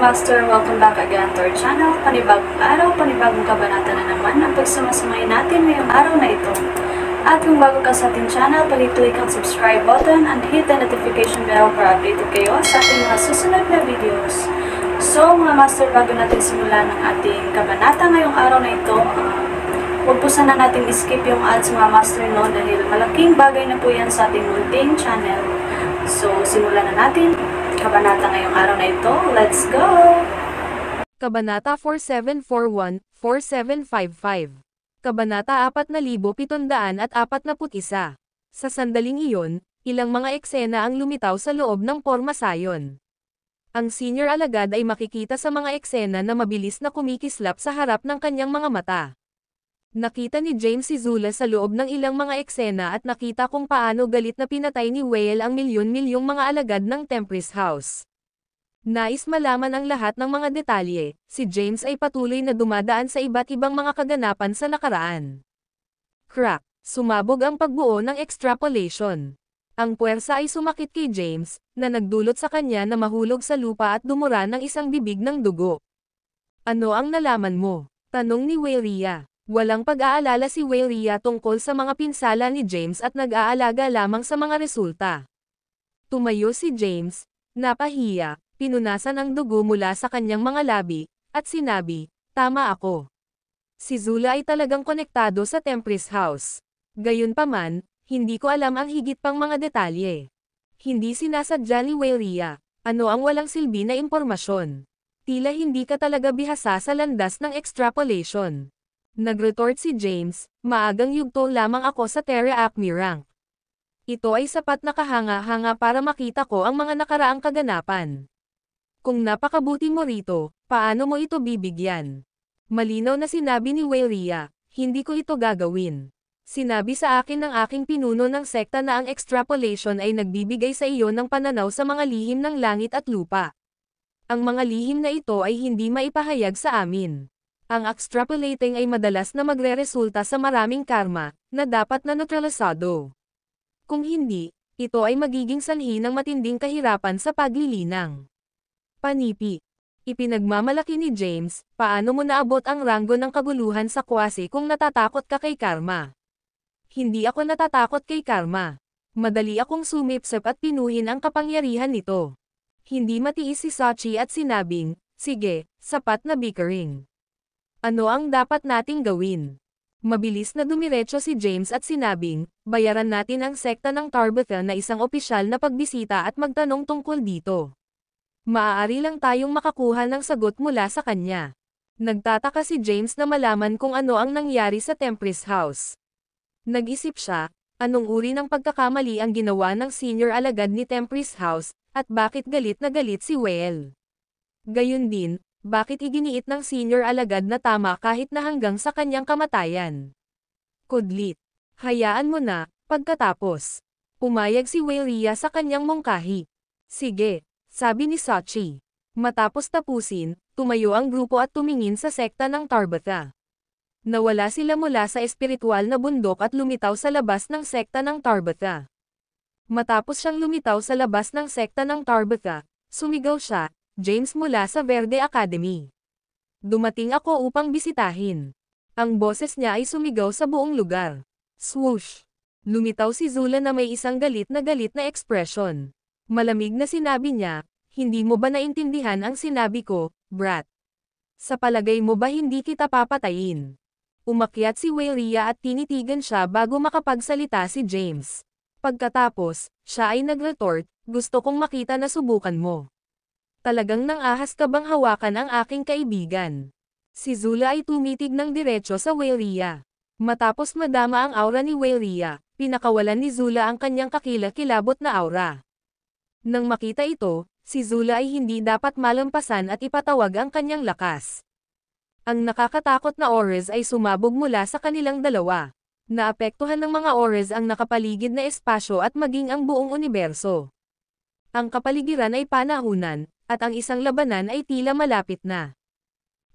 Master, welcome back again to our channel. Panibagong araw, panibagong kabanata na naman ang pagsumasamayin natin ngayong araw na ito. At kung bago ka sa ating channel, pag-click ang subscribe button and hit the notification bell para updated kayo sa ating mga susunod na videos. So mga Master, bago natin simulan ang ating kabanata ngayong araw na ito, huwag po sana natin skip yung ads mga Master, no, dahil malaking bagay na po yan sa ating munting channel. So simulan na natin kabanata ngayong araw na ito. Let's go! Kabanata 4741-4755. Kabanata 4741. Sa sandaling iyon, ilang mga eksena ang lumitaw sa loob ng pormasayon. Ang senior alagad ay makikita sa mga eksena na mabilis na kumikislap sa harap ng kanyang mga mata. Nakita ni James si Zula sa loob ng ilang mga eksena at nakita kung paano galit na pinatay ni Whale ang milyon-milyong mga alagad ng Tempest House. Nais malaman ang lahat ng mga detalye, si James ay patuloy na dumadaan sa iba't ibang mga kaganapan sa nakaraan. Crack! Sumabog ang pagbuo ng extrapolation. Ang puwersa ay sumakit kay James, na nagdulot sa kanya na mahulog sa lupa at dumura ng isang bibig ng dugo. Ano ang nalaman mo? Tanong ni Whale. Walang pag-aalala si Whale tungkol sa mga pinsala ni James at nag-aalaga lamang sa mga resulta. Tumayo si James, napahiya, pinunasan ang dugo mula sa kanyang mga labi, at sinabi, "Tama ako. Si Zula ay talagang konektado sa Tempest House. Gayunpaman, hindi ko alam ang higit pang mga detalye." Hindi sinasadya ni Whale. Ano ang walang silbi na impormasyon? Tila hindi ka talaga bihasa sa landas ng extrapolation. Nag-retort si James, "Maagang yugto lamang ako sa Terra Acme rank. Ito ay sapat na kahanga-hanga para makita ko ang mga nakaraang kaganapan. Kung napakabuti mo rito, paano mo ito bibigyan?" Malinaw na sinabi ni Whale, "Hindi ko ito gagawin. Sinabi sa akin ng aking pinuno ng sekta na ang extrapolation ay nagbibigay sa iyo ng pananaw sa mga lihim ng langit at lupa. Ang mga lihim na ito ay hindi maipahayag sa amin. Ang extrapolating ay madalas na magre-resulta sa maraming karma, na dapat na neutralisado. Kung hindi, ito ay magiging sanhi ng matinding kahirapan sa paglilinang." Panipi. Ipinagmamalaki ni James, "Paano mo naabot ang ranggo ng kaguluhan sa kwasi kung natatakot ka kay karma?" "Hindi ako natatakot kay karma. Madali akong sumipsip at pinuhin ang kapangyarihan nito." Hindi matiis si Sachi at sinabing, "Sige, sapat na bickering. Ano ang dapat nating gawin?" Mabilis na dumiretso si James at sinabing, "Bayaran natin ang sekta ng Tabitha na isang opisyal na pagbisita at magtanong tungkol dito. Maaari lang tayong makakuha ng sagot mula sa kanya." Nagtataka si James na malaman kung ano ang nangyari sa Tempest House. Nag-isip siya, anong uri ng pagkakamali ang ginawa ng senior alagad ni Tempest House, at bakit galit na galit si Whale. Gayun din, bakit iginiit ng senior alagad na tama kahit na hanggang sa kanyang kamatayan? Kudlit. Hayaan mo na, pagkatapos. Pumayag si Whale sa kanyang mungkahi. "Sige," sabi ni Sachi. Matapos tapusin, tumayo ang grupo at tumingin sa sekta ng Tabitha. Nawala sila mula sa espiritual na bundok at lumitaw sa labas ng sekta ng Tabitha. Matapos siyang lumitaw sa labas ng sekta ng Tabitha, sumigaw siya, "James mula sa Verde Academy. Dumating ako upang bisitahin." Ang boses niya ay sumigaw sa buong lugar. Swoosh! Lumitaw si Zula na may isang galit na ekspresyon. Malamig na sinabi niya, "Hindi mo ba naintindihan ang sinabi ko, brat? Sa palagay mo ba hindi kita papatayin?" Umakyat si Whale at tinitigan siya bago makapagsalita si James. Pagkatapos, siya ay nag-retort, "Gusto kong makita na subukan mo. Talagang nang-ahas ka bang hawakan ang aking kaibigan?" Si Zula ay tumitig ng diretso sa Whale. Matapos madama ang aura ni Whale, pinakawalan ni Zula ang kanyang kakilakilabot na aura. Nang makita ito, si Zula ay hindi dapat malampasan at ipatawag ang kanyang lakas. Ang nakakatakot na auras ay sumabog mula sa kanilang dalawa. Naapektuhan ng mga auras ang nakapaligid na espasyo at maging ang buong universo. Ang kapaligiran ay panahunan, at ang isang labanan ay tila malapit na.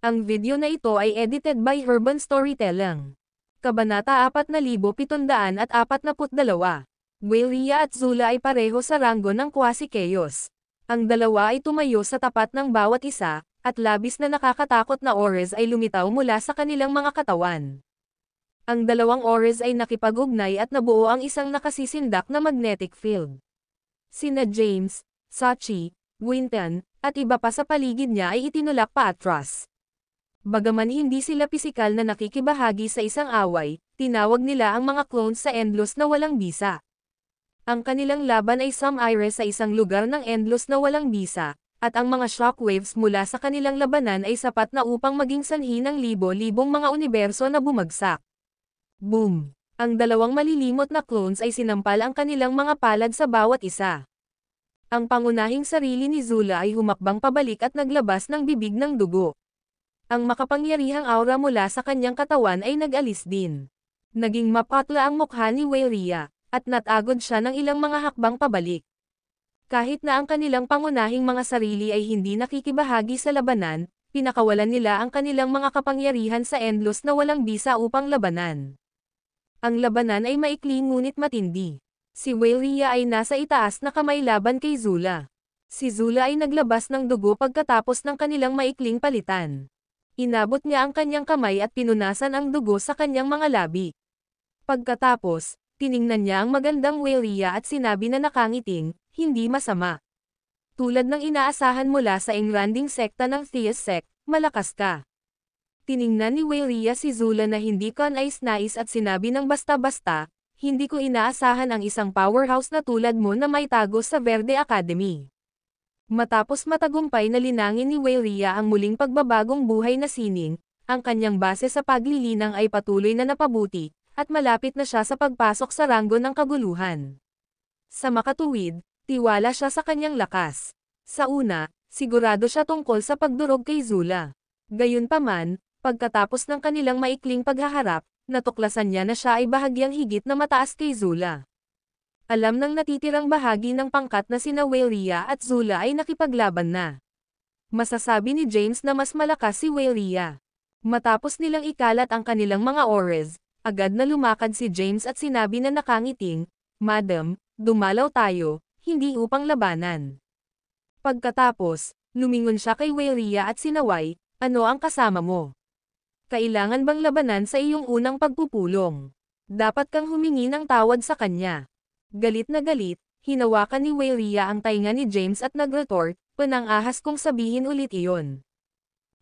Ang video na ito ay edited by Urban Storytelling. Kabanata 4742. Whale at Zula ay pareho sa ranggo ng Quasi-Chaos. Ang dalawa ay tumayo sa tapat ng bawat isa, at labis na nakakatakot na auras ay lumitaw mula sa kanilang mga katawan. Ang dalawang auras ay nakipag-ugnay at nabuo ang isang nakasisindak na magnetic field. Sina James, Sachi, Winton, at iba pa sa paligid niya ay itinulak pa atras. Bagaman hindi sila pisikal na nakikibahagi sa isang away, tinawag nila ang mga clones sa endless na walang bisa. Ang kanilang laban ay sum-ire sa isang lugar ng endless na walang bisa, at ang mga shockwaves mula sa kanilang labanan ay sapat na upang maging sanhi ng libo-libong mga universo na bumagsak. Boom! Ang dalawang malilimot na clones ay sinampal ang kanilang mga palad sa bawat isa. Ang pangunahing sarili ni Zula ay humakbang pabalik at naglabas ng bibig ng dugo. Ang makapangyarihang aura mula sa kanyang katawan ay nag-alis din. Naging mapatla ang mukha ni Weiria, at natagod siya ng ilang mga hakbang pabalik. Kahit na ang kanilang pangunahing mga sarili ay hindi nakikibahagi sa labanan, pinakawalan nila ang kanilang mga kapangyarihan sa endless na walang bisa upang labanan. Ang labanan ay maikli ngunit matindi. Si Weiria ay nasa itaas na kamay laban kay Zula. Si Zula ay naglabas ng dugo pagkatapos ng kanilang maikling palitan. Inabot niya ang kanyang kamay at pinunasan ang dugo sa kanyang mga labi. Pagkatapos, tiningnan niya ang magandang Weiria at sinabi na nakangiting, hindi masama. Tulad ng inaasahan mula sa engranding sekta ng Theus Sect, malakas ka. Tiningnan ni Weiria si Zula na hindi kanais-nais at sinabi ng basta-basta, hindi ko inaasahan ang isang powerhouse na tulad mo na may tago sa Verde Academy. Matapos matagumpay na linangin ni Weiria ang muling pagbabagong buhay na sining, ang kanyang base sa paglilinang ay patuloy na napabuti, at malapit na siya sa pagpasok sa ranggo ng kaguluhan. Sa makatuwid, tiwala siya sa kanyang lakas. Sa una, sigurado siya tungkol sa pagdurog kay Zula. Gayunpaman, pagkatapos ng kanilang maikling paghaharap, natuklasan niya na siya ay bahagyang higit na mataas kay Zula. Alam ng natitirang bahagi ng pangkat na sina Weiria at Zula ay nakipaglaban na. Masasabi ni James na mas malakas si Weiria. Matapos nilang ikalat ang kanilang mga auras, agad na lumakad si James at sinabi na nakangiting, "Madam, dumalaw tayo, hindi upang labanan." Pagkatapos, lumingon siya kay Weiria at sinaway, "Ano ang kasama mo? Kailangan bang labanan sa iyong unang pagpupulong? Dapat kang humingi ng tawad sa kanya." Galit na galit, hinawakan ni Weiria ang tainga ni James at nag-retort, "Panang-ahas kong sabihin ulit iyon.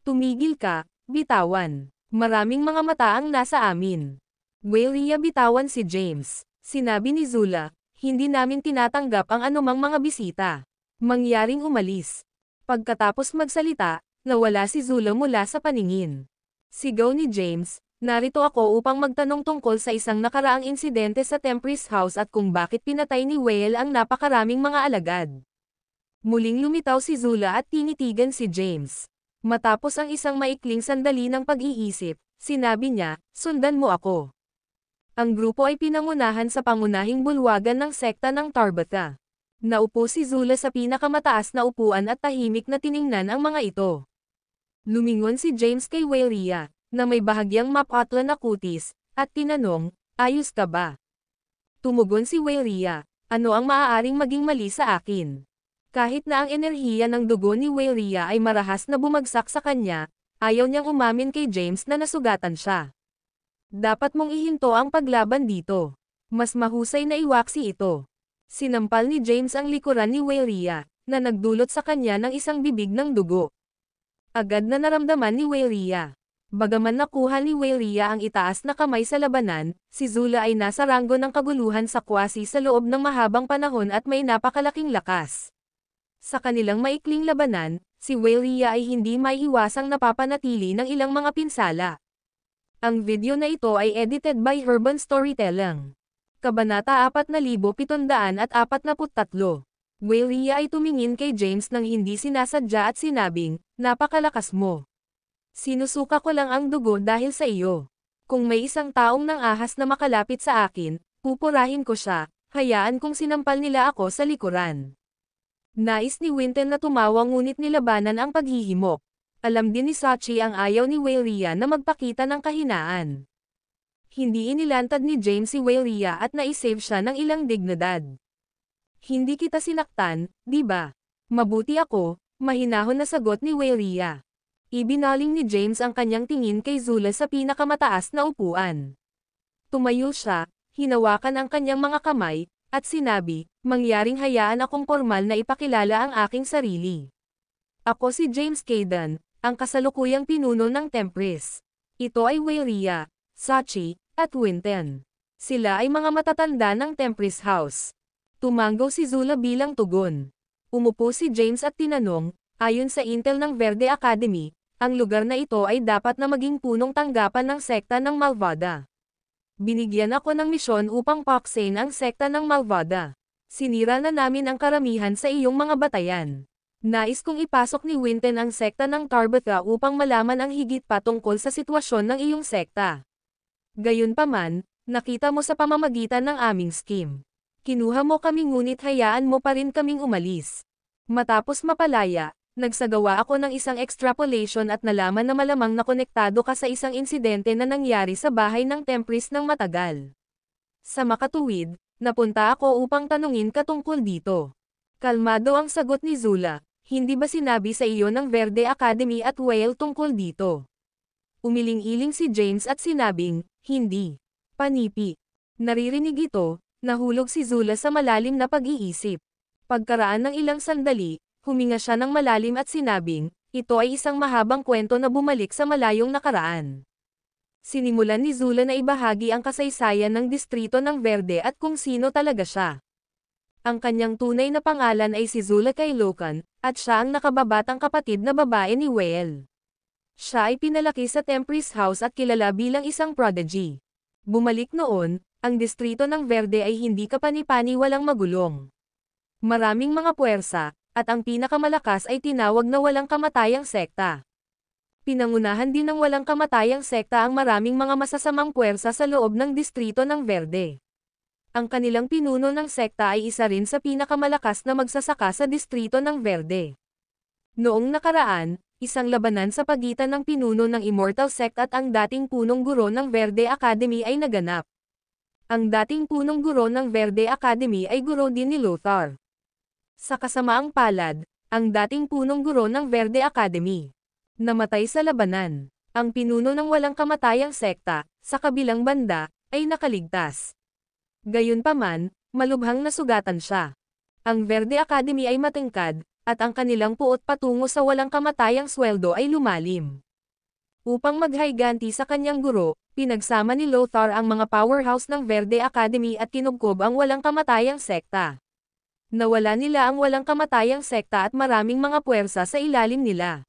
Tumigil ka, bitawan. Maraming mga mata ang nasa amin." Weiria bitawan si James. Sinabi ni Zula, "Hindi namin tinatanggap ang anumang mga bisita. Mangyaring umalis." Pagkatapos magsalita, nawala si Zula mula sa paningin. Sigaw ni James, "Narito ako upang magtanong tungkol sa isang nakaraang insidente sa Tempest House at kung bakit pinatay ni Whale ang napakaraming mga alagad." Muling lumitaw si Zula at tinitigan si James. Matapos ang isang maikling sandali ng pag-iisip, sinabi niya, "Sundan mo ako." Ang grupo ay pinangunahan sa pangunahing bulwagan ng sekta ng Tarbatha. Naupo si Zula sa pinakamataas na upuan at tahimik na tiningnan ang mga ito. Lumingon si James kay Weiria, na may bahagyang mapatla na kutis, at tinanong, "Ayos ka ba?" Tumugon si Weiria, "Ano ang maaaring maging mali sa akin?" Kahit na ang enerhiya ng dugo ni Weiria ay marahas na bumagsak sa kanya, ayaw niyang umamin kay James na nasugatan siya. "Dapat mong ihinto ang paglaban dito. Mas mahusay na iwaksi ito." Sinampal ni James ang likuran ni Weiria, na nagdulot sa kanya ng isang bibig ng dugo. Agad na naramdaman ni Weiria. Bagaman nakuha ni Weiria ang itaas na kamay sa labanan, si Zula ay nasa ranggo ng kaguluhan sa kwasi sa loob ng mahabang panahon at may napakalaking lakas. Sa kanilang maikling labanan, si Weiria ay hindi maiiwasang napapanatili ng ilang mga pinsala. Ang video na ito ay edited by Herban Storytelling. Kabanata 4743. Weiria ay tumingin kay James nang hindi sinasadya at sinabing, "Napakalakas mo. Sinusuka ko lang ang dugo dahil sa iyo. Kung may isang taong nang ahas na makalapit sa akin, pupurahin ko siya, hayaan kong sinampal nila ako sa likuran." Nais ni Winton na tumawa ngunit nilabanan ang paghihimok. Alam din ni Sachi ang ayaw ni Weiria na magpakita ng kahinaan. Hindi inilantad ni James si Weiria at naisave siya ng ilang dignidad. "Hindi kita sinaktan, di ba? Mabuti ako, mahinahon na sagot ni Weyria. Ibinaling ni James ang kanyang tingin kay Zula sa pinakamataas na upuan. Tumayo siya, hinawakan ang kanyang mga kamay, at sinabi, mangyaring hayaan akong formal na ipakilala ang aking sarili. Ako si James Kayden, ang kasalukuyang pinuno ng Tempris. Ito ay Weyria, Sachi, at Winton. Sila ay mga matatanda ng Tempris House. Tumanggo si Zula bilang tugon. Umupo si James at tinanong, ayon sa intel ng Verde Academy, ang lugar na ito ay dapat na maging punong tanggapan ng sekta ng Malvada. Binigyan ako ng misyon upang paksain ang sekta ng Malvada. Sinira na namin ang karamihan sa iyong mga batayan. Nais kong ipasok ni Winton ang sekta ng Tarbatha upang malaman ang higit pa tungkol sa sitwasyon ng iyong sekta. Gayunpaman, nakita mo sa pamamagitan ng aming scheme. Kinuha mo kami ngunit hayaan mo pa rin kaming umalis. Matapos mapalaya, nagsagawa ako ng isang extrapolation at nalaman na malamang na konektado ka sa isang insidente na nangyari sa bahay ng Tempris ng matagal. Sa makatuwid, napunta ako upang tanungin ka tungkol dito. Kalmado ang sagot ni Zula, hindi ba sinabi sa iyo ng Verde Academy at Whale tungkol dito? Umiling-iling si James at sinabing, hindi. Panipi. Naririnig ito, nahulog si Zula sa malalim na pag-iisip. Pagkaraan ng ilang sandali, huminga siya ng malalim at sinabing, ito ay isang mahabang kwento na bumalik sa malayong nakaraan. Sinimulan ni Zula na ibahagi ang kasaysayan ng distrito ng Verde at kung sino talaga siya. Ang kanyang tunay na pangalan ay si Zula Kailokan, at siya ang nakababatang kapatid na babae ni Whale. Siya ay pinalaki sa Tempris House at kilala bilang isang prodigy. Bumalik noon, ang distrito ng Verde ay hindi kapani-paniwalang magulong. Maraming mga puwersa, at ang pinakamalakas ay tinawag na walang kamatayang sekta. Pinangunahan din ng walang kamatayang sekta ang maraming mga masasamang puwersa sa loob ng distrito ng Verde. Ang kanilang pinuno ng sekta ay isa rin sa pinakamalakas na magsasaka sa distrito ng Verde. Noong nakaraan, isang labanan sa pagitan ng pinuno ng Immortal Sect at ang dating punong guro ng Verde Academy ay naganap. Ang dating punong guro ng Verde Academy ay guro din ni Lothar. Sa kasamaang palad, ang dating punong guro ng Verde Academy namatay sa labanan. Ang pinuno ng walang kamatayang sekta, sa kabilang banda, ay nakaligtas. Gayunpaman, malubhang nasugatan siya. Ang Verde Academy ay matingkad, at ang kanilang puot patungo sa walang kamatayang sweldo ay lumalim. Upang maghayganti sa kanyang guro, pinagsama ni Lothar ang mga powerhouse ng Verde Academy at kinubkob ang walang kamatayang sekta. Nawala nila ang walang kamatayang sekta at maraming mga puwersa sa ilalim nila.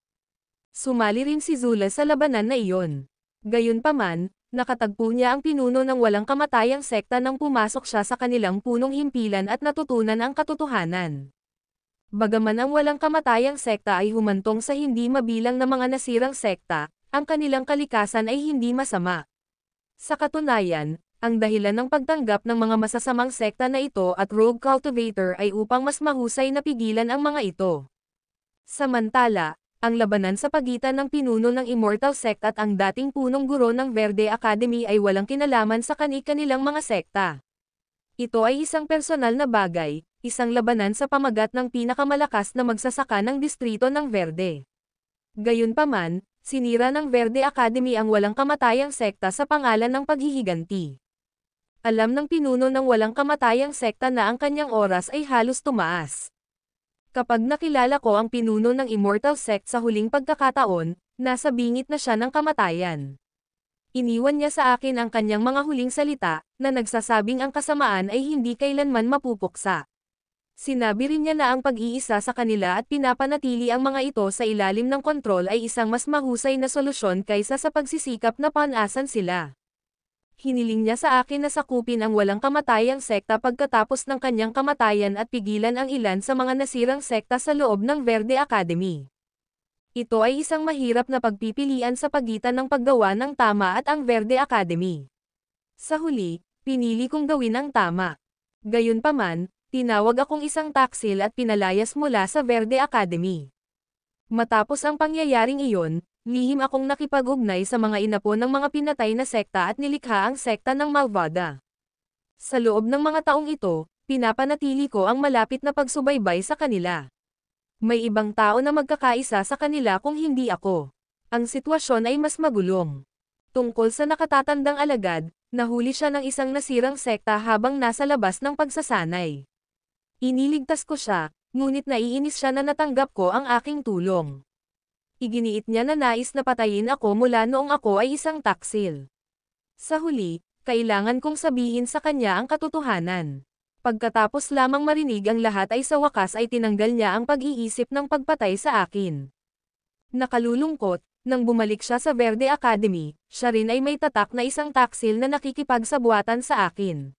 Sumali rin si Zula sa labanan na iyon. Gayunpaman, nakatagpo niya ang pinuno ng walang kamatayang sekta nang pumasok siya sa kanilang punong himpilan at natutunan ang katotohanan. Bagaman ang walang kamatayang sekta ay humantong sa hindi mabilang na mga nasirang sekta, ang kanilang kalikasan ay hindi masama. Sa katunayan, ang dahilan ng pagtanggap ng mga masasamang sekta na ito at Rogue Cultivator ay upang mas mahusay na pigilan ang mga ito. Samantala, ang labanan sa pagitan ng pinuno ng Immortal Sect at ang dating punong guro ng Verde Academy ay walang kinalaman sa kani-kanilang mga sekta. Ito ay isang personal na bagay, isang labanan sa pamagat ng pinakamalakas na magsasaka ng distrito ng Verde. Gayunpaman, sinira ng Verde Academy ang walang kamatayang sekta sa pangalan ng paghihiganti. Alam ng pinuno ng walang kamatayang sekta na ang kanyang oras ay halos tumaas. Kapag nakilala ko ang pinuno ng Immortal Sect sa huling pagkakataon, nasa bingit na siya ng kamatayan. Iniwan niya sa akin ang kanyang mga huling salita, na nagsasabing ang kasamaan ay hindi kailanman mapupuksa. Sinabi rin niya na ang pag-iisa sa kanila at pinapanatili ang mga ito sa ilalim ng kontrol ay isang mas mahusay na solusyon kaysa sa pagsisikap na panasan sila. Hiniling niya sa akin na sakupin ang walang kamatayang sekta pagkatapos ng kanyang kamatayan at pigilan ang ilan sa mga nasirang sekta sa loob ng Verde Academy. Ito ay isang mahirap na pagpipilian sa pagitan ng paggawa ng tama at ang Verde Academy. Sa huli, pinili kong gawin ang tama. Gayunpaman, tinawag akong isang taksil at pinalayas mula sa Verde Academy. Matapos ang pangyayaring iyon, lihim akong nakipag-ugnay sa mga inapo ng mga pinatay na sekta at nilikha ang sekta ng Malvada. Sa loob ng mga taong ito, pinapanatili ko ang malapit na pagsubaybay sa kanila. May ibang tao na magkakaisa sa kanila kung hindi ako. Ang sitwasyon ay mas magulong. Tungkol sa nakatatandang alagad, nahuli siya ng isang nasirang sekta habang nasa labas ng pagsasanay. Iniligtas ko siya, ngunit naiinis siya na natanggap ko ang aking tulong. Iginiit niya na nais na patayin ako mula noong ako ay isang taksil. Sa huli, kailangan kong sabihin sa kanya ang katotohanan. Pagkatapos lamang marinig ang lahat ay sa wakas ay tinanggal niya ang pag-iisip ng pagpatay sa akin. Nakalulungkot, nang bumalik siya sa Verde Academy, siya rin ay may tatak na isang taksil na nakikipagsabuatan sa akin.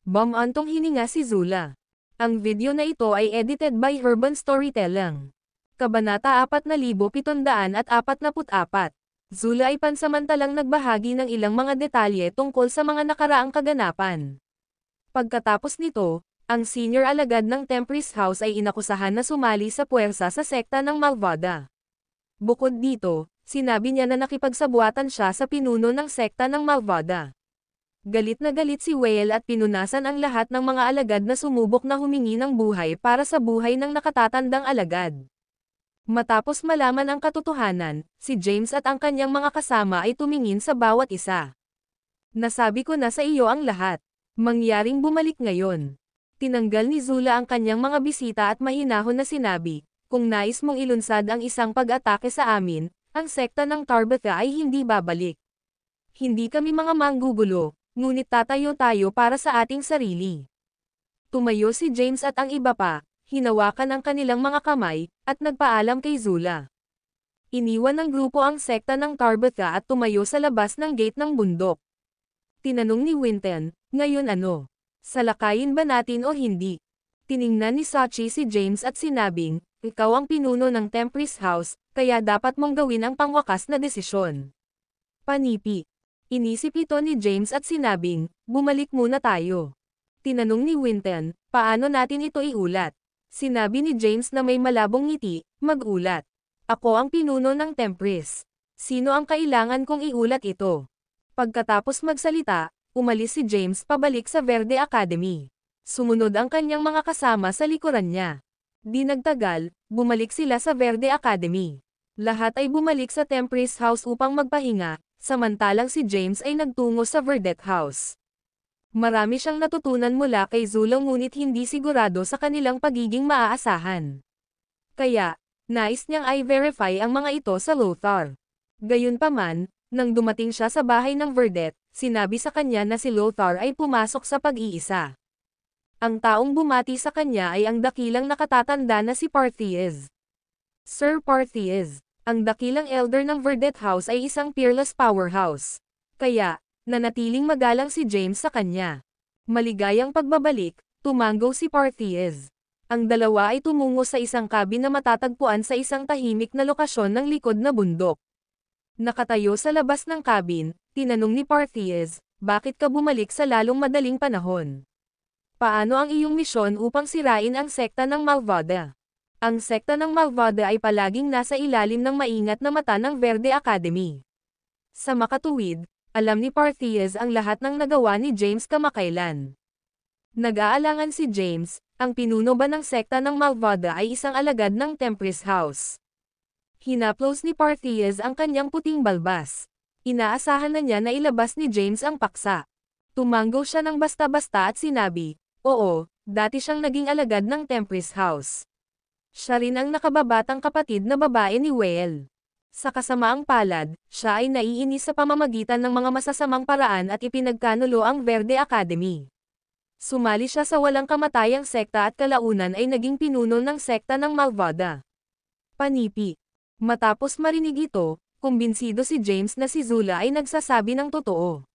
Bumantong hininga si Zula. Ang video na ito ay edited by Urban Storytelling. Kabanata 4744. Zula ay pansamantalang nagbahagi ng ilang mga detalye tungkol sa mga nakaraang kaganapan. Pagkatapos nito, ang senior alagad ng Tempris House ay inakusahan na sumali sa puwersa sa sekta ng Malvada. Bukod dito, sinabi niya na nakipagsabuatan siya sa pinuno ng sekta ng Malvada. Galit na galit si Whale at pinunasan ang lahat ng mga alagad na sumubok na humingi ng buhay para sa buhay ng nakatatandang alagad. Matapos malaman ang katotohanan, si James at ang kanyang mga kasama ay tumingin sa bawat isa. Nasabi ko na sa iyo ang lahat. Mangyaring bumalik ngayon. Tinanggal ni Zula ang kanyang mga bisita at mahinahon na sinabi, kung nais mong ilunsad ang isang pag-atake sa amin, ang sekta ng Tarbatha ay hindi babalik. Hindi kami mga manggugulo, ngunit tatayo tayo para sa ating sarili. Tumayo si James at ang iba pa, hinawakan ang kanilang mga kamay, at nagpaalam kay Zula. Iniwan ng grupo ang sekta ng Tarbatha at tumayo sa labas ng gate ng bundok. Tinanong ni Winton, ngayon ano? Salakayin ba natin o hindi? Tiningnan ni Sachi si James at sinabing, ikaw ang pinuno ng Tempris House, kaya dapat mong gawin ang pangwakas na desisyon. Panipi. Inisip ito ni James at sinabing, bumalik muna tayo. Tinanong ni Winton, paano natin ito iulat? Sinabi ni James na may malabong ngiti, mag-ulat. Ako ang pinuno ng Tempris. Sino ang kailangan kong iulat ito? Pagkatapos magsalita, umalis si James pabalik sa Verde Academy. Sumunod ang kanyang mga kasama sa likuran niya. Di nagtagal, bumalik sila sa Verde Academy. Lahat ay bumalik sa Tempris House upang magpahinga, samantalang si James ay nagtungo sa Verdette House. Marami siyang natutunan mula kay Zula ngunit hindi sigurado sa kanilang pagiging maaasahan. Kaya, nais niyang i-verify ang mga ito sa Lothar. Gayunpaman, nang dumating siya sa bahay ng Verdette, sinabi sa kanya na si Lothar ay pumasok sa pag-iisa. Ang taong bumati sa kanya ay ang dakilang nakatatanda na si Parthies. Sir Parthies, ang dakilang elder ng Verdette House ay isang peerless powerhouse. Kaya, nanatiling magalang si James sa kanya. Maligayang pagbabalik, tumanggo si Parthies. Ang dalawa ay tumungo sa isang cabin na matatagpuan sa isang tahimik na lokasyon ng likod na bundok. Nakatayo sa labas ng cabin, tinanong ni Parthies, bakit ka bumalik sa lalong madaling panahon? Paano ang iyong misyon upang sirain ang sekta ng Malvada? Ang sekta ng Malvada ay palaging nasa ilalim ng maingat na mata ng Verde Academy. Sa makatuwid, alam ni Parthies ang lahat ng nagawa ni James kamakailan. Nag-aalangan si James, ang pinuno ba ng sekta ng Malvada ay isang alagad ng Tempris House. Hinaplos ni Parthies ang kanyang puting balbas. Inaasahan na niya na ilabas ni James ang paksa. Tumanggo siya ng basta-basta at sinabi, oo, dati siyang naging alagad ng Tempris House. Siya rin ang nakababatang kapatid na babae ni Whale. Sa kasamaang palad, siya ay naiinis sa pamamagitan ng mga masasamang paraan at ipinagkanulo ang Verde Academy. Sumali siya sa walang kamatayang sekta at kalaunan ay naging pinuno ng sekta ng Malvada. Panipi. Matapos marinig ito, kumbinsido si James na si Zula ay nagsasabi ng totoo.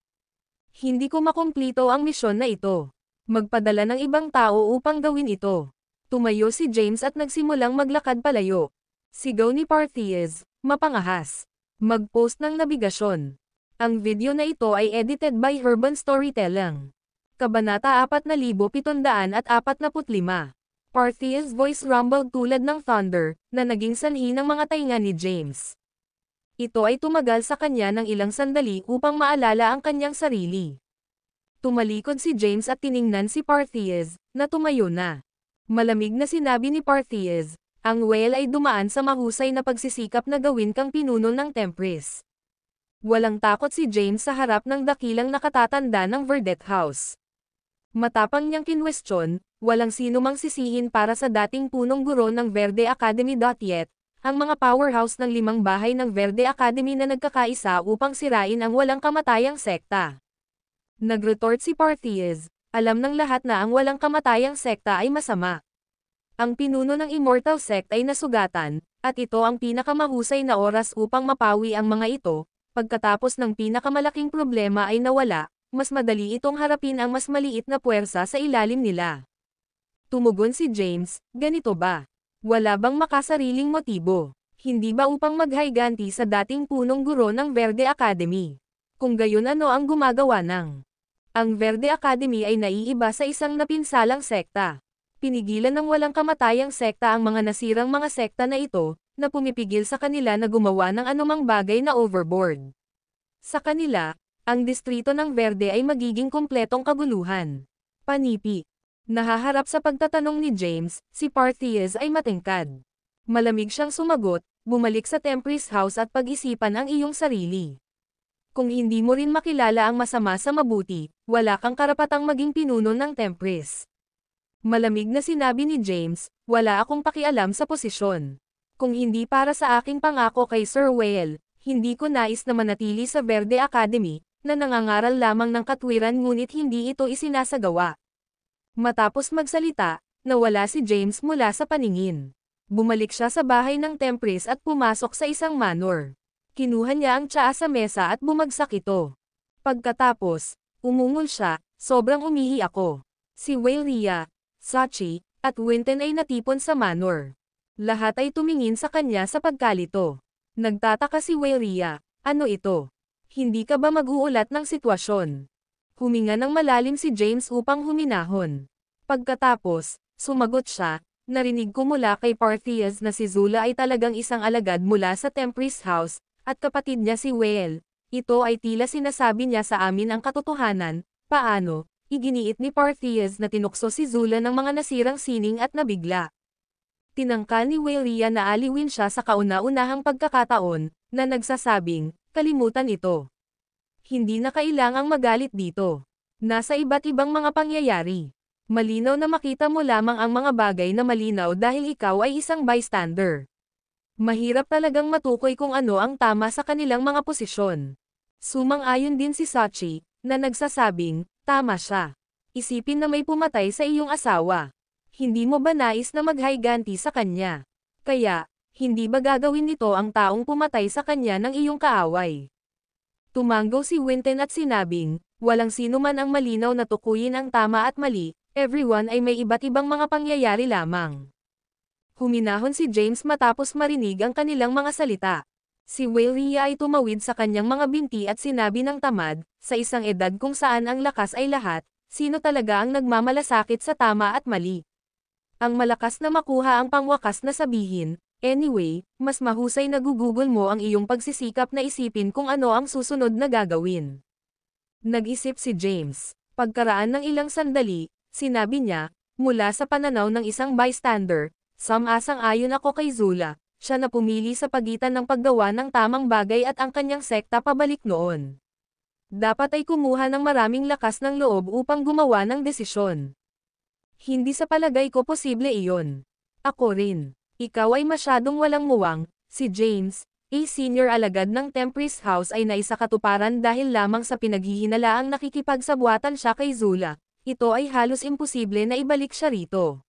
Hindi ko makumplito ang misyon na ito. Magpadala ng ibang tao upang gawin ito. Tumayo si James at nagsimulang maglakad palayo. Sigaw ni Parthies, mapangahas. Mag-post ng nabigasyon. Ang video na ito ay edited by Urban Storytelling. Kabanata 4745. Parthies' voice rumbled tulad ng thunder, na naging sanhi ng mga tainga ni James. Ito ay tumagal sa kanya ng ilang sandali upang maalala ang kanyang sarili. Tumalikod si James at tiningnan si Parthies, na tumayo na. Malamig na sinabi ni Parthies, Ang Whale ay dumaan sa mahusay na pagsisikap na gawin kang pinuno ng Tempris. Walang takot si James sa harap ng dakilang nakatatanda ng Verdet House. Matapang niyang kinwestiyon, walang sino mang sisihin para sa dating punong guro ng Verde Academy. Yet, ang mga powerhouse ng 5 bahay ng Verde Academy na nagkakaisa upang sirain ang walang kamatayang sekta. Nagretort si Parthiez, alam ng lahat na ang walang kamatayang sekta ay masama. Ang pinuno ng Immortal Sect ay nasugatan, at ito ang pinakamahusay na oras upang mapawi ang mga ito. Pagkatapos ng pinakamalaking problema ay nawala, mas madali itong harapin ang mas maliit na puwersa sa ilalim nila. Tumugon si James, ganito ba? Wala bang makasariling motibo? Hindi ba upang maghayganti sa dating punong guro ng Verde Academy? Kung gayon, ano ang gumagawa ng? Ang Verde Academy ay naiiba sa isang napinsalang sekta. Pinigilan ng walang kamatayang sekta ang mga nasirang mga sekta na ito, na pumipigil sa kanila na gumawa ng anumang bagay na overboard. Sa kanila, ang distrito ng Verde ay magiging kumpletong kaguluhan. Panipi. Nahaharap sa pagtatanong ni James, si Parthiez ay matingkad. Malamig siyang sumagot, bumalik sa Tempris House at pag-isipan ang iyong sarili. Kung hindi mo rin makilala ang masama sa mabuti, wala kang karapatang maging pinuno ng Tempris. Malamig na sinabi ni James, wala akong pakialam sa posisyon. Kung hindi para sa aking pangako kay Sir Whale, hindi ko nais na manatili sa Verde Academy, na nangangaral lamang ng katwiran ngunit hindi ito isinasagawa. Matapos magsalita, nawala si James mula sa paningin. Bumalik siya sa bahay ng Tempris at pumasok sa isang manor. Kinuha niya ang tsaa sa mesa at bumagsak ito. Pagkatapos, umungol siya, sobrang umihi ako. Si Whale, Sachi, at Winton ay natipon sa manor. Lahat ay tumingin sa kanya sa pagkalito. Nagtataka si Whale, ano ito? Hindi ka ba mag-uulat ng sitwasyon? Huminga ng malalim si James upang huminahon. Pagkatapos, sumagot siya, narinig ko mula kay Parthiez na si Zula ay talagang isang alagad mula sa Tempris House, at kapatid niya si Whale. Ito ay tila sinasabi niya sa amin ang katotohanan. Paano? Iginiit ni Parthiez na tinukso si Zula ng mga nasirang sining at nabigla. Tinangka ni Whale na aliwin siya sa kauna-unahang pagkakataon, na nagsasabing, kalimutan ito. Hindi na kailangang magalit dito. Nasa iba't ibang mga pangyayari. Malinaw na makita mo lamang ang mga bagay na malinaw dahil ikaw ay isang bystander. Mahirap talagang matukoy kung ano ang tama sa kanilang mga posisyon. Sumang-ayon din si Sachi, na nagsasabing, tama siya. Isipin na may pumatay sa iyong asawa. Hindi mo ba nais na maghayganti sa kanya? Kaya, hindi ba gagawin nito ang taong pumatay sa kanya ng iyong kaaway? Tumanggo si Winton at sinabing, walang sino man ang malinaw na tukuyin ang tama at mali, everyone ay may iba't ibang mga pangyayari lamang. Huminahon si James matapos marinig ang kanilang mga salita. Si Whale ay tumawid sa kanyang mga binti at sinabi ng tamad, sa isang edad kung saan ang lakas ay lahat, sino talaga ang nagmamalasakit sa tama at mali? Ang malakas na makuha ang pangwakas na sabihin, anyway, mas mahusay na gugugol mo ang iyong pagsisikap na isipin kung ano ang susunod na gagawin. Nag-isip si James. Pagkaraan ng ilang sandali, sinabi niya, mula sa pananaw ng isang bystander, asang-ayon ako kay Zula, siya na pumili sa pagitan ng paggawa ng tamang bagay at ang kanyang sekta pabalik noon. Dapat ay kumuha ng maraming lakas ng loob upang gumawa ng desisyon. Hindi sa palagay ko posible iyon. Ako rin. Ikaw ay masyadong walang muwang. Si James, senior alagad ng Tempris House ay naisakatuparan dahil lamang sa pinaghihinalaang nakikipagsabuatan siya kay Zula. Ito ay halos imposible na ibalik siya rito.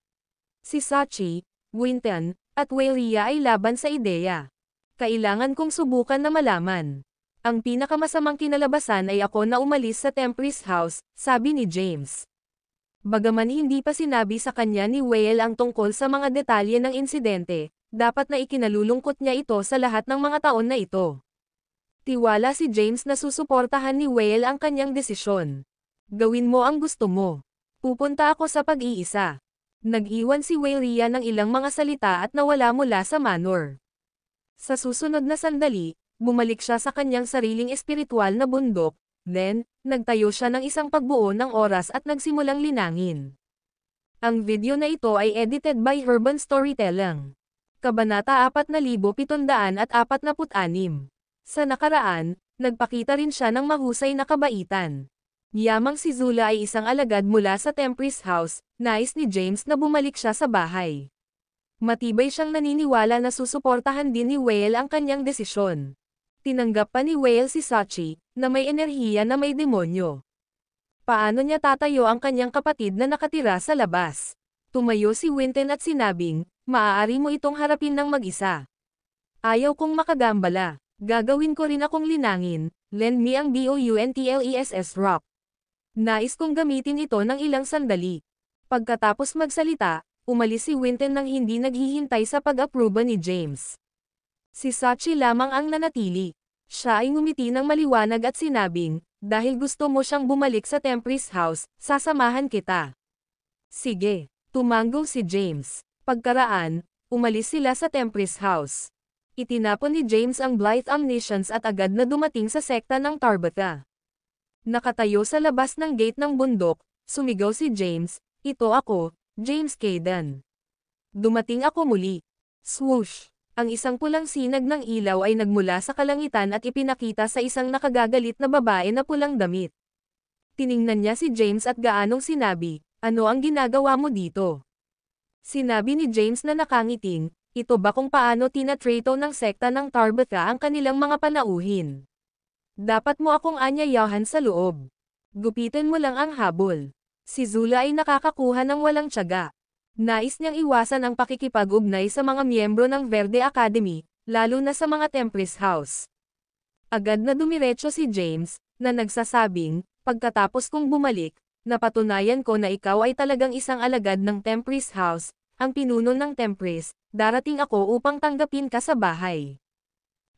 Si Sachi, Winton, at Whale ay laban sa ideya. Kailangan kong subukan na malaman. Ang pinakamasamang kinalabasan ay ako na umalis sa Tempris House, sabi ni James. Bagaman hindi pa sinabi sa kanya ni Whale ang tungkol sa mga detalye ng insidente, dapat na ikinalulungkot niya ito sa lahat ng mga taon na ito. Tiwala si James na susuportahan ni Whale ang kanyang desisyon. Gawin mo ang gusto mo. Pupunta ako sa pag-iisa. Nag-iwan si Whale ng ilang mga salita at nawala mula sa manor. Sa susunod na sandali, bumalik siya sa kanyang sariling espiritual na bundok. Then, nagtayo siya ng isang pagbuo ng oras at nagsimulang linangin. Ang video na ito ay edited by Urban Storytelling. Kabanata 4746. Sa nakaraan, nagpakita rin siya ng mahusay na kabaitan. Yamang si Zula ay isang alagad mula sa Tempris House, nais ni James na bumalik siya sa bahay. Matibay siyang naniniwala na susuportahan din ni Whale ang kanyang desisyon. Tinanggap pa ni Whale si Sachi, na may enerhiya na may demonyo. Paano niya tatayo ang kanyang kapatid na nakatira sa labas? Tumayo si Winton at sinabing, maaari mo itong harapin ng mag-isa. Ayaw kong makagambala. Gagawin ko rin akong linangin, lend me ang BOUNTLESS rock. Nais kong gamitin ito ng ilang sandali. Pagkatapos magsalita, umalis si Winton nang hindi naghihintay sa pag-aproba ni James. Si Sachi lamang ang nanatili. Siya ay ngumiti ng maliwanag at sinabing, dahil gusto mo siyang bumalik sa Tempris House, sasamahan kita. Sige, tumango si James. Pagkaraan, umalis sila sa Tempris House. Itinapon ni James ang Blythe Omniscience at agad na dumating sa sekta ng Tarbata. Nakatayo sa labas ng gate ng bundok, sumigaw si James, ito ako, James Caden. Dumating ako muli. Swoosh! Ang isang pulang sinag ng ilaw ay nagmula sa kalangitan at ipinakita sa isang nakagagalit na babae na pulang damit. Tiningnan niya si James at gaanong sinabi, ano ang ginagawa mo dito? Sinabi ni James na nakangiting, ito ba kung paano tinatrato ng sekta ng Tarbata ang kanilang mga panauhin? Dapat mo akong anyayahan sa loob. Gupitin mo lang ang habol. Si Zula ay nakakakuha ng walang tiyaga. Nais niyang iwasan ang pakikipag-ugnay sa mga miyembro ng Verde Academy, lalo na sa mga Tempris House. Agad na dumiretso si James, na nagsasabing, pagkatapos kong bumalik, napatunayan ko na ikaw ay talagang isang alagad ng Tempris House, ang pinuno ng Tempris, darating ako upang tanggapin ka sa bahay.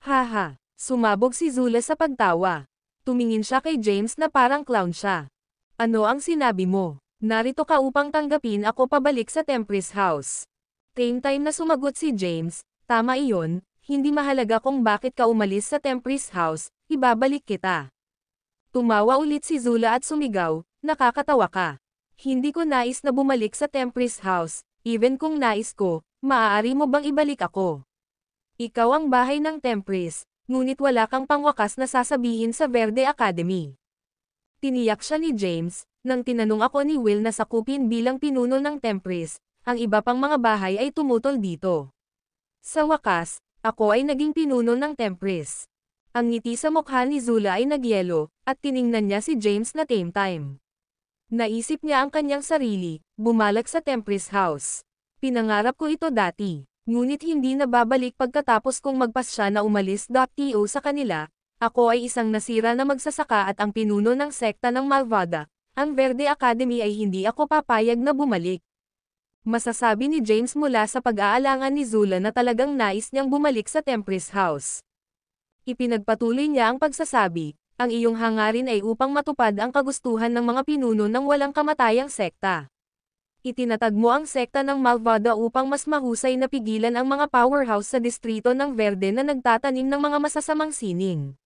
Haha, sumabog si Zula sa pagtawa. Tumingin siya kay James na parang clown siya. Ano ang sinabi mo? Narito ka upang tanggapin ako pabalik sa Tempris House. Same time na sumagot si James, tama iyon, hindi mahalaga kung bakit ka umalis sa Tempris House, ibabalik kita. Tumawa ulit si Zula at sumigaw, nakakatawa ka. Hindi ko nais na bumalik sa Tempris House, even kung nais ko, maaari mo bang ibalik ako? Ikaw ang bahay ng Tempris, ngunit wala kang pangwakas na sasabihin sa Verde Academy. Tiniyak siya ni James, nang tinanong ako ni Will na sakupin bilang pinuno ng Tempris, ang iba pang mga bahay ay tumutol dito. Sa wakas, ako ay naging pinuno ng Tempris. Ang ngiti sa mukha ni Zula ay nagyelo, at tiningnan niya si James na same time. Naisip niya ang kanyang sarili, bumalak sa Tempris House. Pinangarap ko ito dati, ngunit hindi na babalik pagkatapos kong magpasya na umalis. To sa kanila, ako ay isang nasira na magsasaka at ang pinuno ng sekta ng Malvada, ang Verde Academy ay hindi ako papayag na bumalik. Masasabi ni James mula sa pag-aalangan ni Zula na talagang nais niyang bumalik sa Tempris House. Ipinagpatuloy niya ang pagsasabi, ang iyong hangarin ay upang matupad ang kagustuhan ng mga pinuno ng walang kamatayang sekta. Itinatag mo ang sekta ng Malvada upang mas mahusay na pigilan ang mga powerhouse sa distrito ng Verde na nagtatanim ng mga masasamang sining.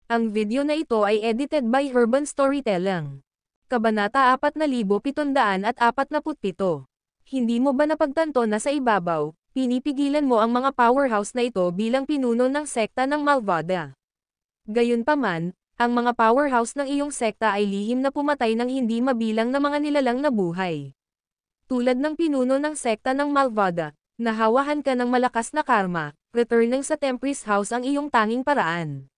Ang video na ito ay edited by Urban Storytelling. Kabanata 4747. Hindi mo ba napagtanto na sa ibabaw, pinipigilan mo ang mga powerhouse na ito bilang pinuno ng sekta ng Malvada? Gayunpaman, ang mga powerhouse ng iyong sekta ay lihim na pumatay ng hindi mabilang na mga nilalang na buhay. Tulad ng pinuno ng sekta ng Malvada, nahawahan ka ng malakas na karma, returning sa Tempris House ang iyong tanging paraan.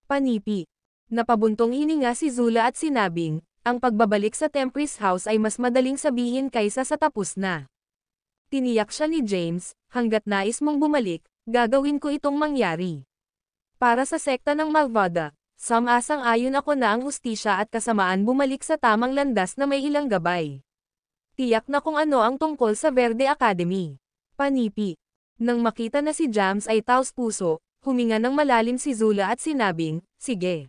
Panipi. Napabuntong hininga si Zula at sinabing, ang pagbabalik sa Tempris House ay mas madaling sabihin kaysa sa tapos na. Tiniyak siya ni James, hanggat nais mong bumalik, gagawin ko itong mangyari. Para sa sekta ng Malvada, sumasang-ayon ako na ang hustisya at kasamaan bumalik sa tamang landas na may ilang gabay. Tiyak na kung ano ang tungkol sa Verde Academy. Panipi. Nang makita na si James ay taos puso, huminga ng malalim si Zula at sinabing, sige.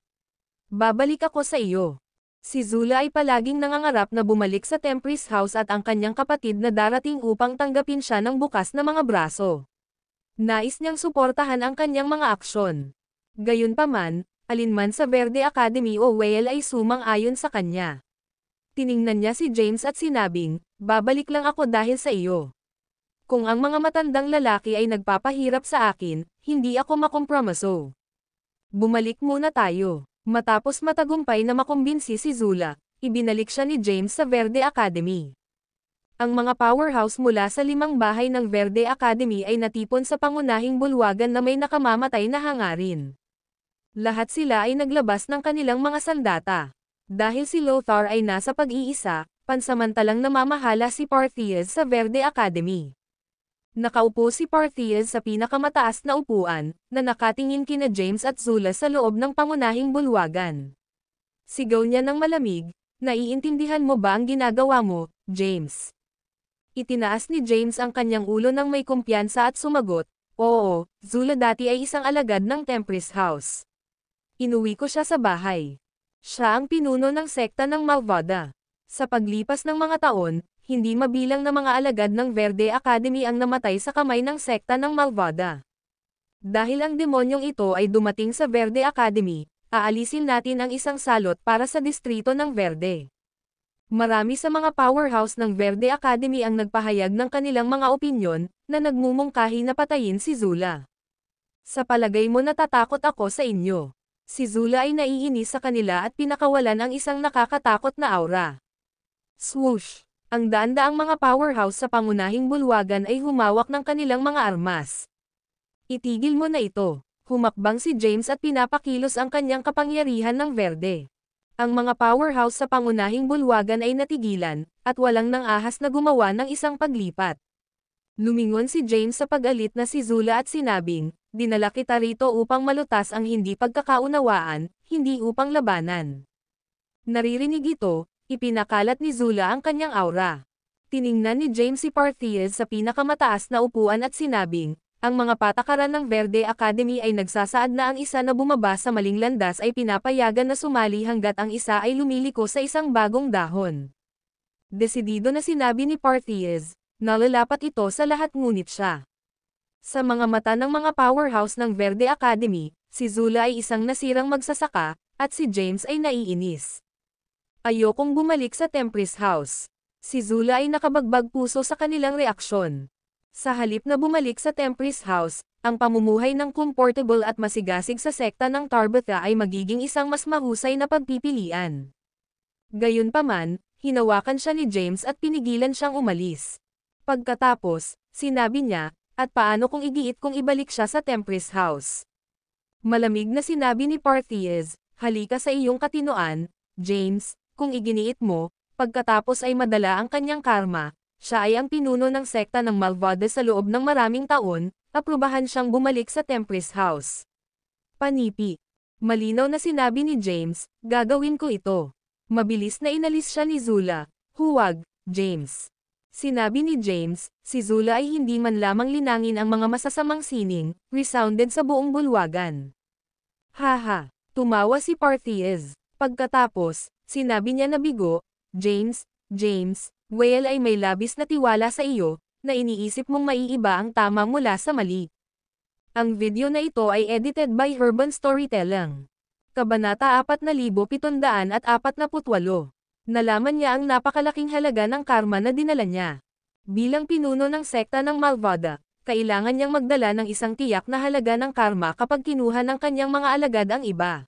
Babalik ako sa iyo. Si Zula ay palaging nangangarap na bumalik sa Tempris House at ang kanyang kapatid na darating upang tanggapin siya ng bukas na mga braso. Nais niyang suportahan ang kanyang mga aksyon. Gayunpaman, alinman sa Verde Academy o Whale ay sumang-ayon sa kanya. Tiningnan niya si James at sinabing, babalik lang ako dahil sa iyo. Kung ang mga matandang lalaki ay nagpapahirap sa akin, hindi ako makompromiso. Bumalik muna tayo. Matapos matagumpay na makumbinsi si Zula, ibinalik siya ni James sa Verde Academy. Ang mga powerhouse mula sa 5 bahay ng Verde Academy ay natipon sa pangunahing bulwagan na may nakamamatay na hangarin. Lahat sila ay naglabas ng kanilang mga sandata. Dahil si Lothar ay nasa pag-iisa, pansamantalang namamahala si Parthias sa Verde Academy. Nakaupo si Parthias sa pinakamataas na upuan, na nakatingin kina James at Zula sa loob ng pangunahing bulwagan. Sigaw niya ng malamig, "Naiintindihan mo ba ang ginagawa mo, James?" Itinaas ni James ang kanyang ulo ng may kumpiyansa at sumagot, "Oo, Zula dati ay isang alagad ng Tempest House. Inuwi ko siya sa bahay. Siya ang pinuno ng sekta ng Malvada." Sa paglipas ng mga taon, hindi mabilang na mga alagad ng Verde Academy ang namatay sa kamay ng sekta ng Malvada. Dahil ang demonyong ito ay dumating sa Verde Academy, aalisin natin ang isang salot para sa distrito ng Verde. Marami sa mga powerhouse ng Verde Academy ang nagpahayag ng kanilang mga opinyon, na nagmumungkahi na patayin si Zula. Sa palagay mo natatakot ako sa inyo. Si Zula ay naiinis sa kanila at pinakawalan ang isang nakakatakot na aura. Swoosh! Ang daan-daang mga powerhouse sa pangunahing bulwagan ay humawak ng kanilang mga armas. Itigil mo na ito. Humakbang si James at pinapakilos ang kanyang kapangyarihan ng Verde. Ang mga powerhouse sa pangunahing bulwagan ay natigilan, at walang nang ahas na gumawa ng isang paglipat. Lumingon si James sa pag-alit na si Zula at sinabing, "Dinala kita rito upang malutas ang hindi pagkakaunawaan, hindi upang labanan." Naririnig ito, ipinakalat ni Zula ang kanyang aura. Tiningnan ni James si Parthias sa pinakamataas na upuan at sinabing, "Ang mga patakaran ng Verde Academy ay nagsasaad na ang isa na bumaba sa maling landas ay pinapayagan na sumali hanggat ang isa ay lumiliko sa isang bagong dahon." Desidido na sinabi ni Parthias, nalalapat ito sa lahat ngunit siya. Sa mga mata ng mga powerhouse ng Verde Academy, si Zula ay isang nasirang magsasaka, at si James ay naiinis. Ayokong bumalik sa Tempest House. Si Zula ay nakabagbag puso sa kanilang reaksyon. Sa halip na bumalik sa Tempest House, ang pamumuhay ng comfortable at masigasig sa sekta ng Tabitha ay magiging isang mas mahusay na pagpipilian. Gayunpaman, hinawakan siya ni James at pinigilan siyang umalis. Pagkatapos, sinabi niya, "At paano kung igiit kong ibalik siya sa Tempest House?" Malamig na sinabi ni Parthias, "Halika sa iyong katinoan, James, kung iginiit mo, pagkatapos ay madala ang kanyang karma." Siya ay ang pinuno ng sekta ng Malvada sa loob ng maraming taon, aprubahan siyang bumalik sa Tempest House. Panipi. Malinaw na sinabi ni James, "Gagawin ko ito." Mabilis na inalis siya ni Zula. "Huwag, James." Sinabi ni James, si Zula ay hindi man lamang linangin ang mga masasamang sining, resounded sa buong bulwagan. "Haha," tumawa si Parthias. Pagkatapos, sinabi niya na bigo, James, Whale ay may labis na tiwala sa iyo, na iniisip mong maiiba ang tama mula sa mali." Ang video na ito ay edited by Urban Storytelling. Kabanata 4748. Nalaman niya ang napakalaking halaga ng karma na dinala niya. Bilang pinuno ng sekta ng Malvada, kailangan niyang magdala ng isang tiyak na halaga ng karma kapag kinuha ng kanyang mga alagad ang iba.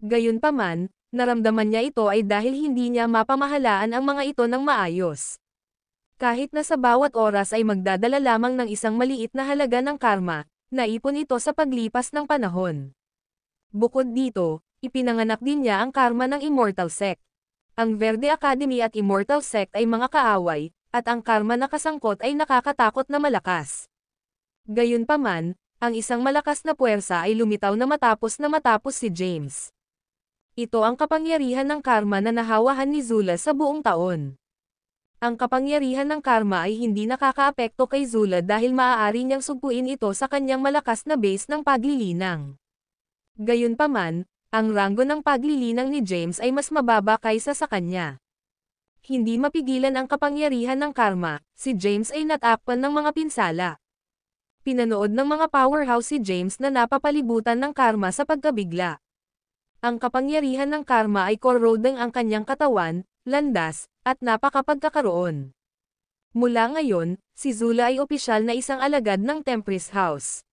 Gayunpaman, naramdaman niya ito ay dahil hindi niya mapamahalaan ang mga ito ng maayos. Kahit na sa bawat oras ay magdadala lamang ng isang maliit na halaga ng karma, naipon ito sa paglipas ng panahon. Bukod dito, ipinanganak din niya ang karma ng Immortal Sect. Ang Verde Academy at Immortal Sect ay mga kaaway, at ang karma na kasangkot ay nakakatakot na malakas. Gayunpaman, ang isang malakas na puwersa ay lumitaw na matapos si James. Ito ang kapangyarihan ng karma na nahawahan ni Zula sa buong taon. Ang kapangyarihan ng karma ay hindi nakakaapekto kay Zula dahil maaari niyang sugpuin ito sa kanyang malakas na base ng paglilinang. Gayunpaman, ang ranggo ng paglilinang ni James ay mas mababa kaysa sa kanya. Hindi mapigilan ang kapangyarihan ng karma, si James ay natakpan ng mga pinsala. Pinanood ng mga powerhouse si James na napapalibutan ng karma sa pagkabigla. Ang kapangyarihan ng karma ay corroding ang kanyang katawan, landas, at napakapagkakaroon. Mula ngayon, si Zula ay opisyal na isang alagad ng Tempest House.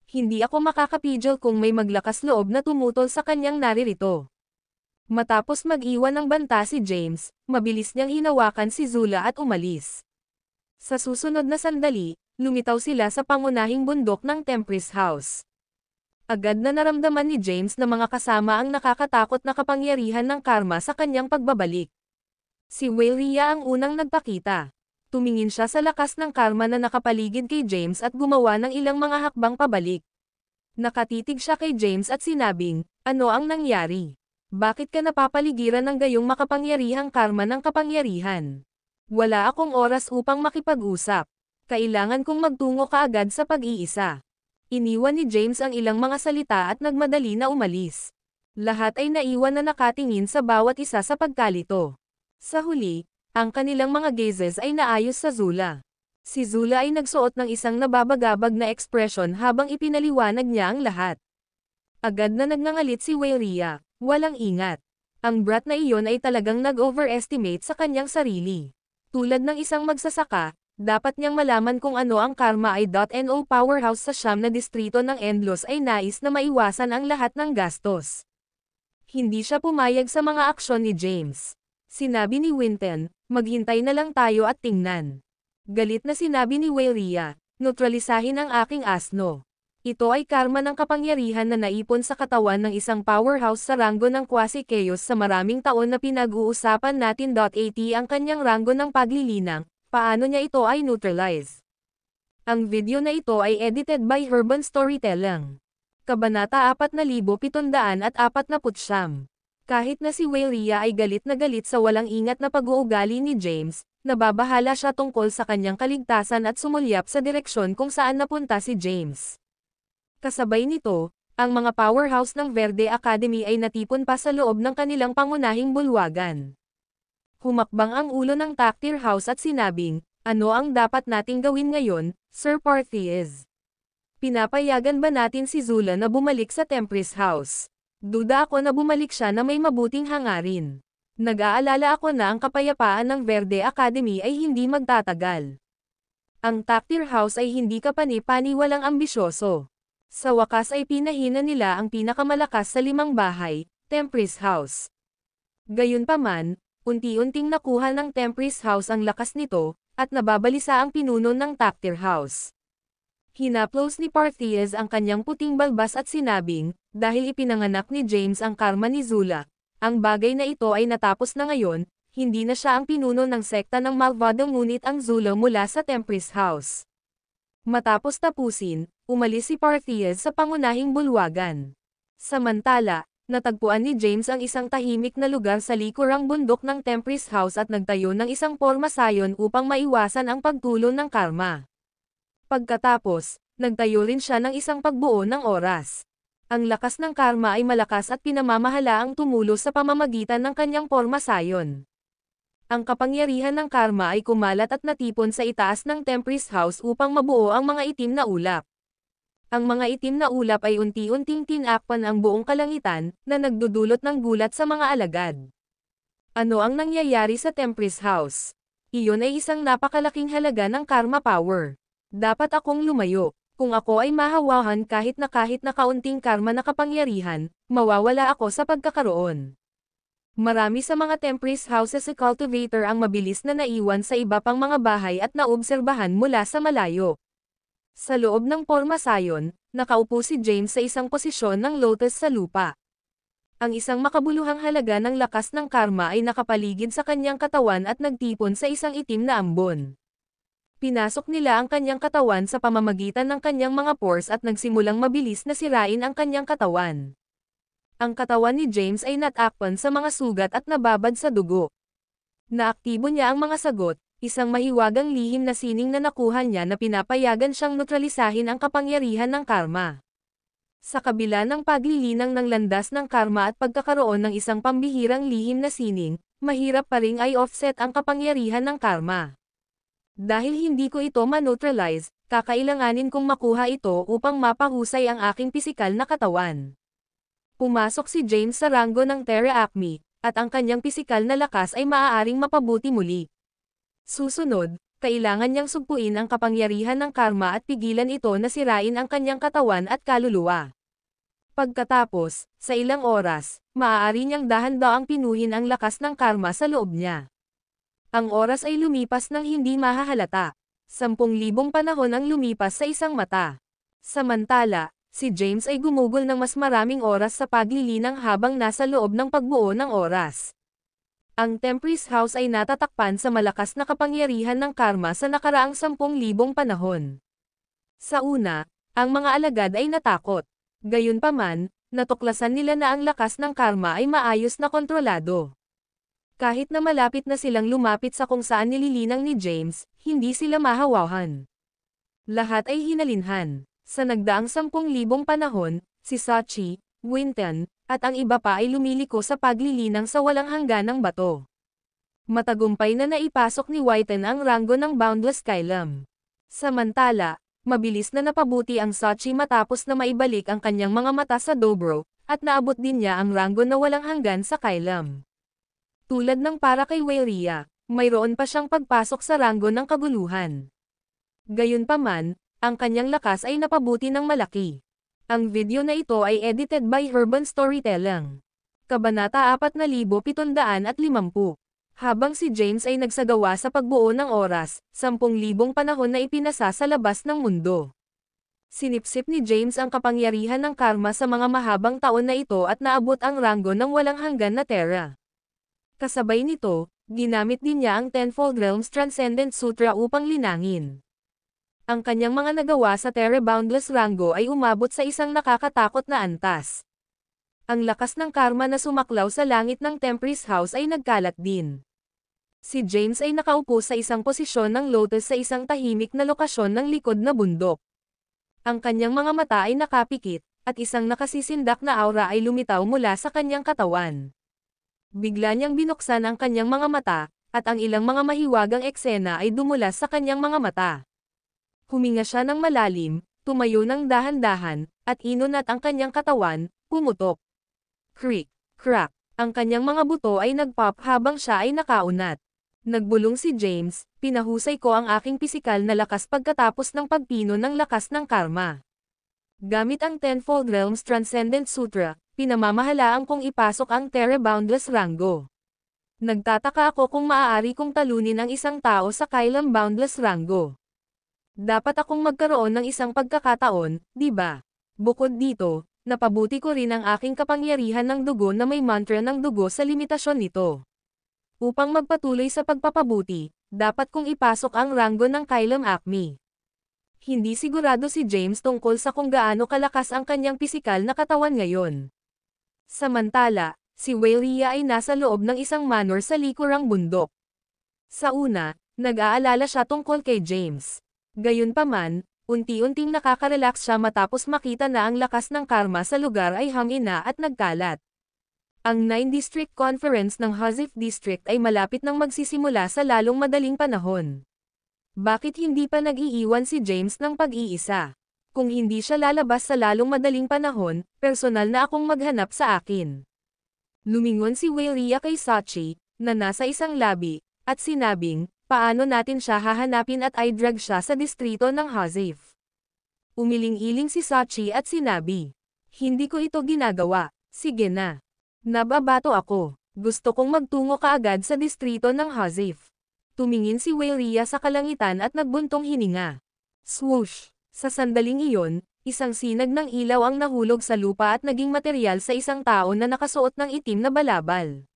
Hindi ako makakapigil kung may maglakas loob na tumutol sa kanyang naririto. Matapos mag-iwan ng banta si James, mabilis niyang hinawakan si Zula at umalis. Sa susunod na sandali, lumitaw sila sa pangunahing bundok ng Tempest House. Agad na naramdaman ni James na mga kasama ang nakakatakot na kapangyarihan ng karma sa kanyang pagbabalik. Si Wayria ang unang nagpakita. Tumingin siya sa lakas ng karma na nakapaligid kay James at gumawa ng ilang mga hakbang pabalik. Nakatitig siya kay James at sinabing, "Ano ang nangyari? Bakit ka napapaligiran ng gayong makapangyarihang karma ng kapangyarihan? Wala akong oras upang makipag-usap. Kailangan kong magtungo kaagad sa pag-iisa." Iniwan ni James ang ilang mga salita at nagmadali na umalis. Lahat ay naiwan na nakatingin sa bawat isa sa pagkalito. Sa huli, ang kanilang mga gazes ay naayos sa Zula. Si Zula ay nagsuot ng isang nababagabag na ekspresyon habang ipinaliwanag niya ang lahat. Agad na nagngangalit si Wayria, walang ingat. Ang brat na iyon ay talagang nag-overestimate sa kanyang sarili. Tulad ng isang magsasaka, dapat niyang malaman kung ano ang karma ay. No powerhouse sa siyam na distrito ng Endlos ay nais na maiwasan ang lahat ng gastos. Hindi siya pumayag sa mga aksyon ni James. Sinabi ni Winton, "Maghintay na lang tayo at tingnan." Galit na sinabi ni Wayria, "Neutralisahin ang aking asno. Ito ay karma ng kapangyarihan na naipon sa katawan ng isang powerhouse sa ranggo ng Quasi-Chaos sa maraming taon na pinag-uusapan natin. At ang kanyang ranggo ng paglilinang, paano niya ito ay neutralize?" Ang video na ito ay edited by Urban Storytelling. Kabanata 4749. Kahit na si Wayria ay galit na galit sa walang ingat na pag-uugali ni James, nababahala siya tungkol sa kanyang kaligtasan at sumulyap sa direksyon kung saan napunta si James. Kasabay nito, ang mga powerhouse ng Verde Academy ay natipon pa sa loob ng kanilang pangunahing bulwagan. Humakbang ang ulo ng Tactir House at sinabing, "Ano ang dapat nating gawin ngayon, Sir Parthies? Pinapayagan ba natin si Zula na bumalik sa Tempest House? Duda ako na bumalik siya na may mabuting hangarin. Nag-aalala ako na ang kapayapaan ng Verde Academy ay hindi magtatagal. Ang Tactir House ay hindi kapani-paniwalang ambisyoso. Sa wakas ay pinahina nila ang pinakamalakas sa 5 bahay, Tempest House. Gayunpaman, unti-unting nakuha ng Tempest House ang lakas nito, at nababalisa ang pinuno ng Tactir House. Hinaplos ni Parthies ang kanyang puting balbas at sinabing, dahil ipinanganak ni James ang karma ni Zula, ang bagay na ito ay natapos na ngayon, hindi na siya ang pinuno ng sekta ng Malvado ngunit ang Zula mula sa Tempest House. Matapos tapusin, umalis si Parthies sa pangunahing bulwagan. Samantala, natagpuan ni James ang isang tahimik na lugar sa likurang bundok ng Tempest House at nagtayo ng isang pormasayon upang maiwasan ang pagtulo ng karma. Pagkatapos, nagtayo rin siya ng isang pagbuo ng oras. Ang lakas ng karma ay malakas at pinamamahala ang tumulo sa pamamagitan ng kanyang pormasayon. Ang kapangyarihan ng karma ay kumalat at natipon sa itaas ng Tempest House upang mabuo ang mga itim na ulap. Ang mga itim na ulap ay unti-unting tinakpan ang buong kalangitan, na nagdudulot ng gulat sa mga alagad. Ano ang nangyayari sa Tempest House? Iyon ay isang napakalaking halaga ng karma power. Dapat akong lumayo. Kung ako ay mahawahan kahit na kaunting karma na kapangyarihan, mawawala ako sa pagkakaroon. Marami sa mga Tempest Houses sa cultivator ang mabilis na naiwan sa iba pang mga bahay at naobserbahan mula sa malayo. Sa loob ng pormasayon, nakaupo si James sa isang posisyon ng lotus sa lupa. Ang isang makabuluhang halaga ng lakas ng karma ay nakapaligid sa kanyang katawan at nagtipon sa isang itim na ambon. Pinasok nila ang kanyang katawan sa pamamagitan ng kanyang mga pores at nagsimulang mabilis na sirain ang kanyang katawan. Ang katawan ni James ay natakpan sa mga sugat at nababad sa dugo. Naaktibo niya ang mga sagot, isang mahiwagang lihim na sining na nakuha niya na pinapayagan siyang neutralisahin ang kapangyarihan ng karma. Sa kabila ng paglilinang ng landas ng karma at pagkakaroon ng isang pambihirang lihim na sining, mahirap pa ring i-offset ang kapangyarihan ng karma. Dahil hindi ko ito ma-neutralize, kakailanganin kong makuha ito upang mapahusay ang aking pisikal na katawan. Pumasok si James sa ranggo ng Terra Acme, at ang kanyang pisikal na lakas ay maaaring mapabuti muli. Susunod, Kailangan niyang sugpuin ang kapangyarihan ng karma at pigilan ito na sirain ang kanyang katawan at kaluluwa. Pagkatapos, sa ilang oras, maaari niyang dahan-daang pinuhin ang lakas ng karma sa loob niya. Ang oras ay lumipas ng hindi mahahalata. 10,000 panahon ang lumipas sa isang mata. Samantala, si James ay gumugol ng mas maraming oras sa paglilinang habang nasa loob ng pagbuo ng oras. Ang Tempest House ay natatakpan sa malakas na kapangyarihan ng karma sa nakaraang 10,000 panahon. Sa una, ang mga alagad ay natakot. Gayunpaman, natuklasan nila na ang lakas ng karma ay maayos na kontrolado. Kahit na malapit na silang lumapit sa kung saan nililinang ni James, hindi sila mahawahan. Lahat ay hinalinhan. Sa nagdaang 10,000 panahon, si Sachi, Winton, at ang iba pa ay lumiliko sa paglilinang sa walang hangganang bato. Matagumpay na naipasok ni Whiten ang ranggo ng Boundless Kylum. Samantala, mabilis na napabuti ang Sachi matapos na maibalik ang kanyang mga mata sa Dobro, at naabot din niya ang ranggo na walang hanggan sa Kylum. Tulad ng para kay Weyria, mayroon pa siyang pagpasok sa ranggo ng kaguluhan. Gayunpaman, ang kanyang lakas ay napabuti ng malaki. Ang video na ito ay edited by Herban Storytelling. Kabanata 4750. Habang si James ay nagsagawa sa pagbuo ng oras, 10,000 panahon na ipinasa sa labas ng mundo. Sinipsip ni James ang kapangyarihan ng karma sa mga mahabang taon na ito at naabot ang ranggo ng walang hanggan na Terra. Kasabay nito, ginamit din niya ang Tenfold Realms Transcendent Sutra upang linangin. Ang kanyang mga nagawa sa Terra Boundless Rango ay umabot sa isang nakakatakot na antas. Ang lakas ng karma na sumaklaw sa langit ng Tempest House ay nagkalat din. Si James ay nakaupo sa isang posisyon ng lotus sa isang tahimik na lokasyon ng likod na bundok. Ang kanyang mga mata ay nakapikit, at isang nakasisindak na aura ay lumitaw mula sa kanyang katawan. Bigla niyang binuksan ang kanyang mga mata, at ang ilang mga mahiwagang eksena ay dumulas sa kanyang mga mata. Huminga siya ng malalim, tumayo ng dahan-dahan, at inunat ang kanyang katawan, pumutok. Creak, crack, ang kanyang mga buto ay nagpop habang siya ay nakaunat. Nagbulong si James, pinahusay ko ang aking pisikal na lakas pagkatapos ng pagpino ng lakas ng karma. Gamit ang Tenfold Realms Transcendent Sutra, pinamamahalaan kong ipasok ang Terra Boundless Rango. Nagtataka ako kung maaari kong talunin ang isang tao sa Kylum Boundless Rango. Dapat akong magkaroon ng isang pagkakataon, di ba? Bukod dito, napabuti ko rin ang aking kapangyarihan ng dugo na may mantra ng dugo sa limitasyon nito. Upang magpatuloy sa pagpapabuti, dapat kong ipasok ang ranggo ng Kylum Acme. Hindi sigurado si James tungkol sa kung gaano kalakas ang kanyang pisikal na katawan ngayon. Samantala, si Weyria ay nasa loob ng isang manor sa likurang bundok. Sa una, nag-aalala siya tungkol kay James. Gayunpaman, unti-unting nakaka-relax siya matapos makita na ang lakas ng karma sa lugar ay hangina at nagkalat. Ang 9 District Conference ng Huzif District ay malapit nang magsisimula sa lalong madaling panahon. Bakit hindi pa nag-iiwan si James ng pag-iisa? Kung hindi siya lalabas sa lalong madaling panahon, personal na akong maghanap sa akin. Lumingon si Weyria kay Sachi, na nasa isang labi, at sinabing, paano natin siya hahanapin at i-drag siya sa distrito ng Huzif. Umiling-iling si Sachi at sinabi, hindi ko ito ginagawa, sige na. Nababato ako, gusto kong magtungo kaagad sa distrito ng Huzif. Tumingin si Weyria sa kalangitan at nagbuntong hininga. Swoosh! Sa sandaling iyon, isang sinag ng ilaw ang nahulog sa lupa at naging materyal sa isang tao na nakasuot ng itim na balabal.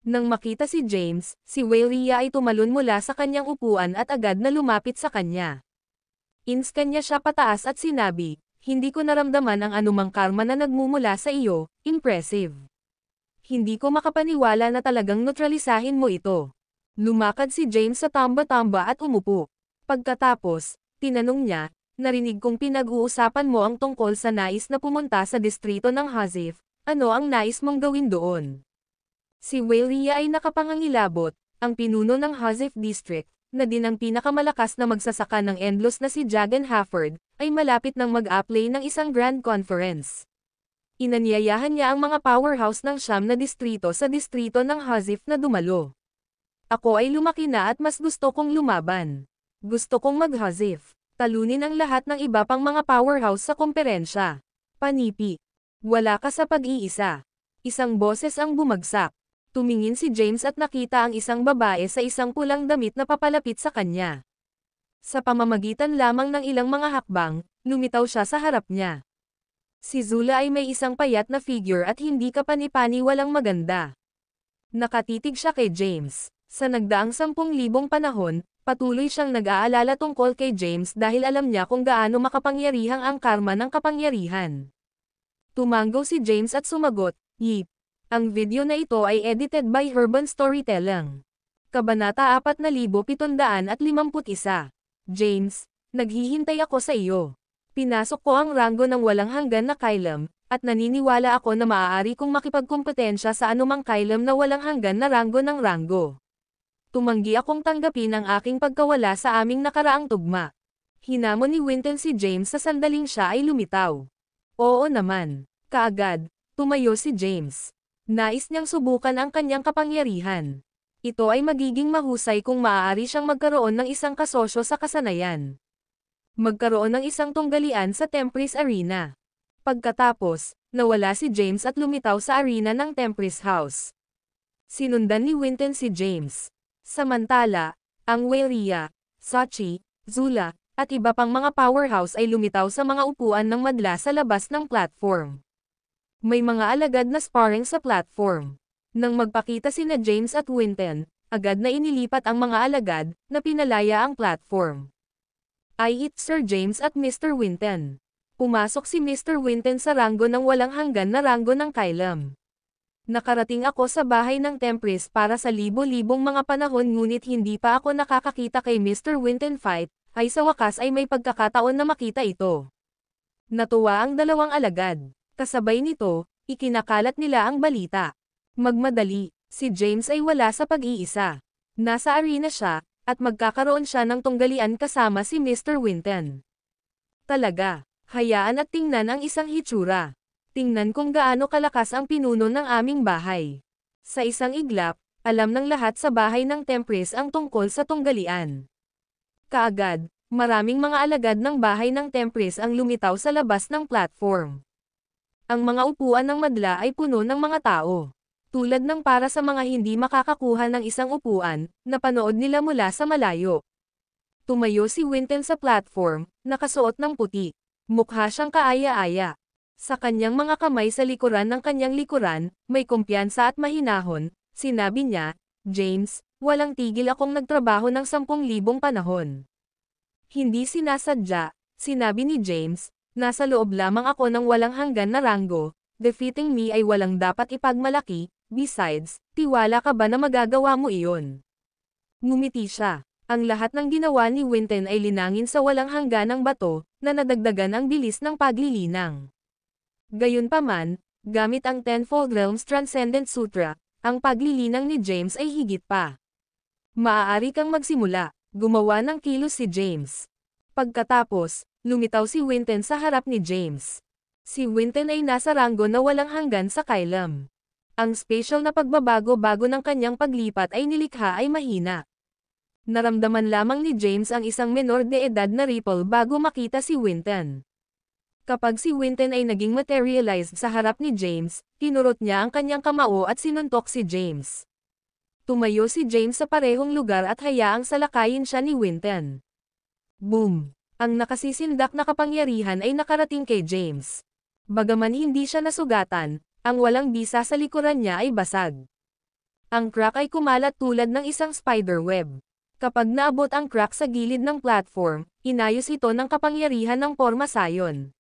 Nang makita si James, si Weyria ay tumalon mula sa kanyang upuan at agad na lumapit sa kanya. Inscan niya siya pataas at sinabi, hindi ko naramdaman ang anumang karma na nagmumula sa iyo, impressive. Hindi ko makapaniwala na talagang neutralisahin mo ito. Lumakad si James sa tamba-tamba at umupo. Pagkatapos, tinanong niya, narinig kong pinag-uusapan mo ang tungkol sa nais na pumunta sa distrito ng Huzif, ano ang nais mong gawin doon? Si Weyria ay nakapangangilabot, ang pinuno ng Huzif District, na din ang pinakamalakas na magsasaka ng endlos na si Jagan Hafford, ay malapit nang mag-apply ng isang grand conference. Inanyayahan niya ang mga powerhouse ng siyam na distrito sa distrito ng Huzif na dumalo. Ako ay lumaki na at mas gusto kong lumaban. Gusto kong maghazif. Talunin ang lahat ng iba pang mga powerhouse sa komperensya. Panipi. Wala ka sa pag-iisa. Isang boses ang bumagsak. Tumingin si James at nakita ang isang babae sa isang pulang damit na papalapit sa kanya. Sa pamamagitan lamang ng ilang mga hakbang, lumitaw siya sa harap niya. Si Zula ay may isang payat na figure at hindi kapani-pani walang maganda. Nakatitig siya kay James. Sa nagdaang 10,000 panahon, patuloy siyang nag-aalala tungkol kay James dahil alam niya kung gaano makapangyarihang ang karma ng kapangyarihan. Tumanggaw si James at sumagot, "Yip." Ang video na ito ay edited by Urban Storytelling. Kabanata 4751. James, naghihintay ako sa iyo. Pinasok ko ang ranggo ng walang hanggan na Kylum, at naniniwala ako na maaari kong makipagkumpetensya sa anumang Kylum na walang hanggan na ranggo ng ranggo. Tumanggi akong tanggapin ang aking pagkawala sa aming nakaraang tugma. Hinamon ni Winton si James sa sandaling siya ay lumitaw. Oo naman. Kaagad, tumayo si James. Nais niyang subukan ang kanyang kapangyarihan. Ito ay magiging mahusay kung maaari siyang magkaroon ng isang kasosyo sa kasanayan. Magkaroon ng isang tunggalian sa Tempris Arena. Pagkatapos, nawala si James at lumitaw sa arena ng Tempris House. Sinundan ni Winton si James. Samantala, ang Weyria, Sachi, Zula, at iba pang mga powerhouse ay lumitaw sa mga upuan ng madla sa labas ng platform. May mga alagad na sparring sa platform. Nang magpakita sina James at Winton, agad na inilipat ang mga alagad, na pinalaya ang platform. I hit Sir James at Mr. Winton. Pumasok si Mr. Winton sa ranggo ng walang hanggan na ranggo ng Kylum. Nakarating ako sa bahay ng Tempris para sa libo-libong mga panahon ngunit hindi pa ako nakakakita kay Mr. Winton fight, ay sa wakas ay may pagkakataon na makita ito. Natuwa ang dalawang alagad. Kasabay nito, ikinakalat nila ang balita. Magmadali, si James ay wala sa pag-iisa. Nasa arena siya, at magkakaroon siya ng tunggalian kasama si Mr. Winton. Talaga, hayaan at tingnan ang isang hitsura. Tingnan kung gaano kalakas ang pinuno ng aming bahay. Sa isang iglap, alam ng lahat sa bahay ng Tempris ang tungkol sa tunggalian. Kaagad, maraming mga alagad ng bahay ng Tempris ang lumitaw sa labas ng platform. Ang mga upuan ng madla ay puno ng mga tao. Tulad ng para sa mga hindi makakakuha ng isang upuan, napanood nila mula sa malayo. Tumayo si Winton sa platform, nakasuot ng puti. Mukha siyang kaaya-aya. Sa kanyang mga kamay sa likuran ng kanyang likuran, may kumpiyansa at mahinahon, sinabi niya, "James, walang tigil akong nagtrabaho ng 10,000 panahon." Hindi sinasadya, sinabi ni James, "Nasa loob lamang ako ng walang hanggan na ranggo, defeating me ay walang dapat ipagmalaki, besides, tiwala ka ba na magagawa mo iyon?" Ngumiti siya. Ang lahat ng ginawa ni Winton ay linangin sa walang hangganang bato, na nadagdagan ang bilis ng paglilinang. Gayunpaman, gamit ang Tenfold Realms Transcendent Sutra, ang paglilinang ni James ay higit pa. Maaari kang magsimula, gumawa ng kilos si James. Pagkatapos, lumitaw si Winton sa harap ni James. Si Winton ay nasa ranggo na walang hanggan sa Kylum. Ang special na pagbabago bago ng kanyang paglipat ay nilikha ay mahina. Naramdaman lamang ni James ang isang menor de edad na ripple bago makita si Winton. Kapag si Winton ay naging materialized sa harap ni James, kinurot niya ang kanyang kamao at sinuntok si James. Tumayo si James sa parehong lugar at hayaang salakayin siya ni Winton. Boom! Ang nakasisindak na kapangyarihan ay nakarating kay James. Bagaman hindi siya nasugatan, ang walang bisa sa likuran niya ay basag. Ang crack ay kumalat tulad ng isang spiderweb. Kapag naabot ang crack sa gilid ng platform, inayos ito ng kapangyarihan ng porma sayon.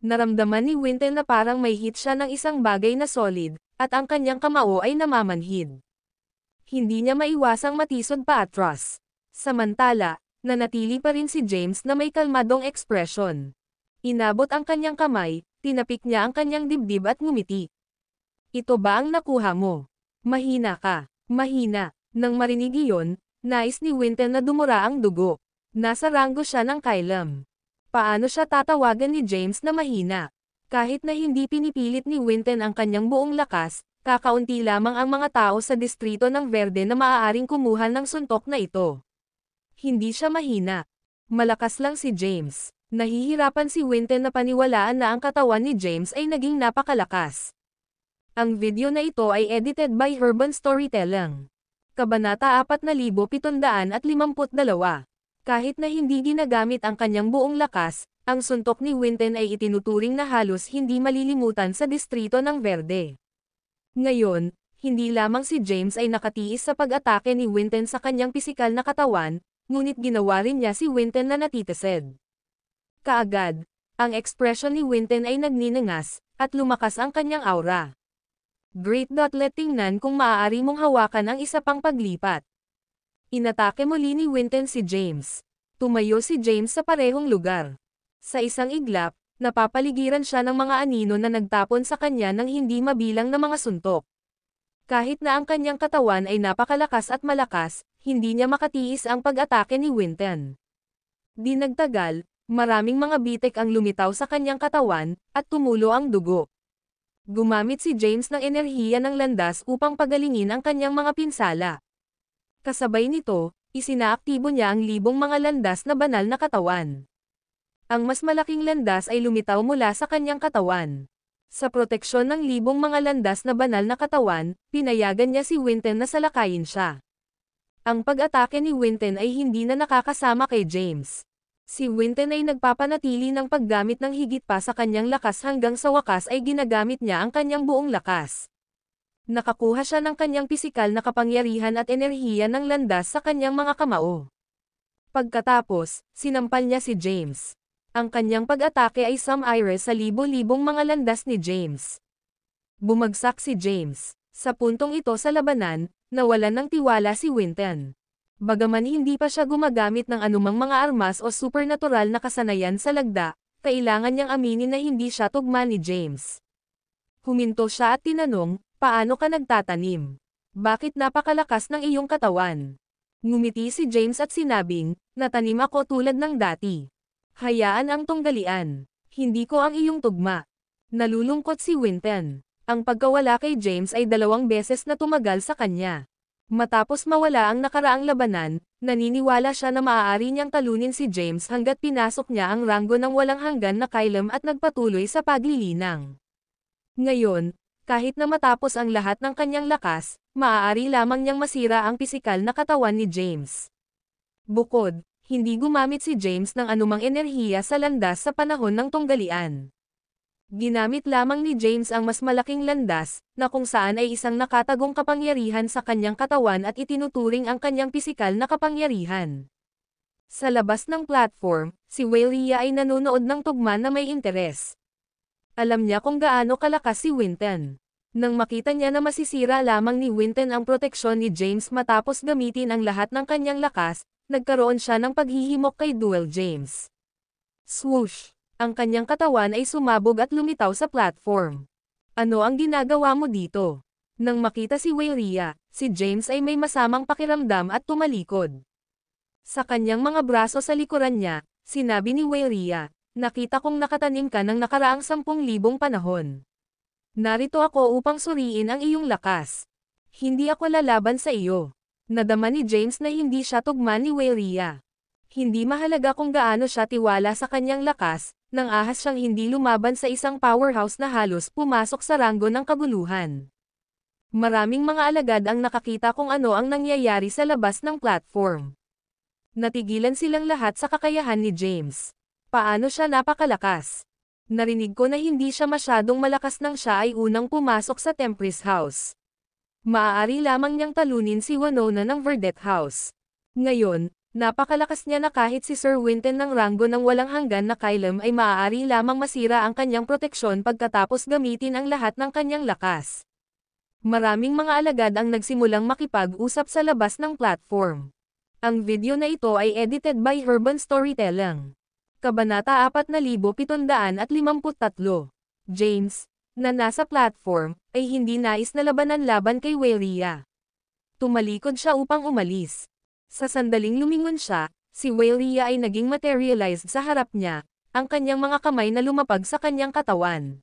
Naramdaman ni Winton na parang may hit siya ng isang bagay na solid, at ang kanyang kamao ay namamanhid. Hindi niya maiwasang matisod pa atras. Samantala, nanatili pa rin si James na may kalmadong ekspresyon. Inabot ang kanyang kamay, tinapik niya ang kanyang dibdib at ngumiti. "Ito ba ang nakuha mo? Mahina ka, mahina." Nang marinig iyon, nais ni Winton na dumura ang dugo. Nasa ranggo siya ng Kylum. Paano siya tatawagan ni James na mahina? Kahit na hindi pinipilit ni Winton ang kanyang buong lakas, Kakaunti lamang ang mga tao sa distrito ng Verde na maaaring kumuha ng suntok na ito. Hindi siya mahina. Malakas lang si James. Nahihirapan si Winton na paniwalaan na ang katawan ni James ay naging napakalakas. Ang video na ito ay edited by Urban Storytelling. Kabanata 4752. Kahit na hindi ginagamit ang kanyang buong lakas, ang suntok ni Winton ay itinuturing na halos hindi malilimutan sa distrito ng Verde. Ngayon, hindi lamang si James ay nakatiis sa pag-atake ni Winton sa kanyang pisikal na katawan, ngunit ginawa rin niya si Winton na natitised. Kaagad, ang ekspresyon ni Winton ay nagninangas, at lumakas ang kanyang aura. Great. Let tingnan kung maaari mong hawakan ang isa pang paglipat. Inatake muli ni Winton si James. Tumayo si James sa parehong lugar. Sa isang iglap, napapaligiran siya ng mga anino na nagtapon sa kanya ng hindi mabilang na mga suntok. Kahit na ang kanyang katawan ay napakalakas at malakas, hindi niya makatiis ang pag-atake ni Winton. Di nagtagal, maraming mga bitek ang lumitaw sa kanyang katawan, at tumulo ang dugo. Gumamit si James ng enerhiya ng landas upang pagalingin ang kanyang mga pinsala. Kasabay nito, isinaaktibo niya ang libong mga landas na banal na katawan. Ang mas malaking landas ay lumitaw mula sa kanyang katawan. Sa proteksyon ng libong mga landas na banal na katawan, pinayagan niya si Winton na salakayin siya. Ang pag-atake ni Winton ay hindi na nakakasama kay James. Si Winton ay nagpapanatili ng paggamit ng higit pa sa kanyang lakas hanggang sa wakas ay ginagamit niya ang kanyang buong lakas. Nakakuha siya ng kanyang pisikal na kapangyarihan at enerhiya ng landas sa kanyang mga kamao. Pagkatapos, sinampal niya si James. Ang kanyang pag-atake ay sum-ire sa libo-libong mga landas ni James. Bumagsak si James. Sa puntong ito sa labanan, nawalan ng tiwala si Winton. Bagaman hindi pa siya gumagamit ng anumang mga armas o supernatural na kasanayan sa lagda, kailangan niyang aminin na hindi siya tugma ni James. Huminto siya at tinanong, paano ka nagtatanim? Bakit napakalakas ng iyong katawan? Ngumiti si James at sinabing, natanim ako tulad ng dati. Hayaan ang tunggalian. Hindi ko ang iyong tugma. Nalulungkot si Winton. Ang pagkawala kay James ay 2 beses na tumagal sa kanya. Matapos mawala ang nakaraang labanan, naniniwala siya na maaari niyang talunin si James hanggat pinasok niya ang ranggo ng walang hanggan na kailam at nagpatuloy sa paglilinang. Ngayon, kahit na matapos ang lahat ng kanyang lakas, maaari lamang niyang masira ang pisikal na katawan ni James. Bukod, hindi gumamit si James ng anumang enerhiya sa landas sa panahon ng tunggalian. Ginamit lamang ni James ang mas malaking landas, na kung saan ay isang nakatagong kapangyarihan sa kanyang katawan at itinuturing ang kanyang pisikal na kapangyarihan. Sa labas ng platform, si Waylea ay nanonood ng tugma na may interes. Alam niya kung gaano kalakas si Winton. Nang makita niya na masisira lamang ni Winton ang proteksyon ni James matapos gamitin ang lahat ng kanyang lakas, nagkaroon siya ng paghihimok kay Duel James. Swoosh! Ang kanyang katawan ay sumabog at lumitaw sa platform. Ano ang ginagawa mo dito? Nang makita si Waylea, si James ay may masamang pakiramdam at tumalikod. Sa kanyang mga braso sa likuran niya, sinabi ni Waylea, nakita kong nakatanim ka ng nakaraang 10,000 panahon. Narito ako upang suriin ang iyong lakas. Hindi ako lalaban sa iyo. Nadama ni James na hindi siya tugma ni Waylea. Hindi mahalaga kung gaano siya tiwala sa kanyang lakas, nang ahas siyang hindi lumaban sa isang powerhouse na halos pumasok sa ranggo ng kabuluhan. Maraming mga alagad ang nakakita kung ano ang nangyayari sa labas ng platform. Natigilan silang lahat sa kakayahan ni James. Paano siya napakalakas? Narinig ko na hindi siya masyadong malakas nang siya ay unang pumasok sa Tempest House. Maaari lamang niyang talunin si Winona ng Verdet House. Ngayon, napakalakas niya na kahit si Sir Winton ng ranggo ng walang hanggan na kailam ay maaari lamang masira ang kanyang proteksyon pagkatapos gamitin ang lahat ng kanyang lakas. Maraming mga alagad ang nagsimulang makipag-usap sa labas ng platform. Ang video na ito ay edited by Urban Storytelling. Kabanata 4753. James, na nasa platform, ay hindi nais na labanan laban kay Waylea. Tumalikod siya upang umalis. Sa sandaling lumingon siya, si Waylea ay naging materialized sa harap niya, ang kanyang mga kamay na lumapag sa kanyang katawan.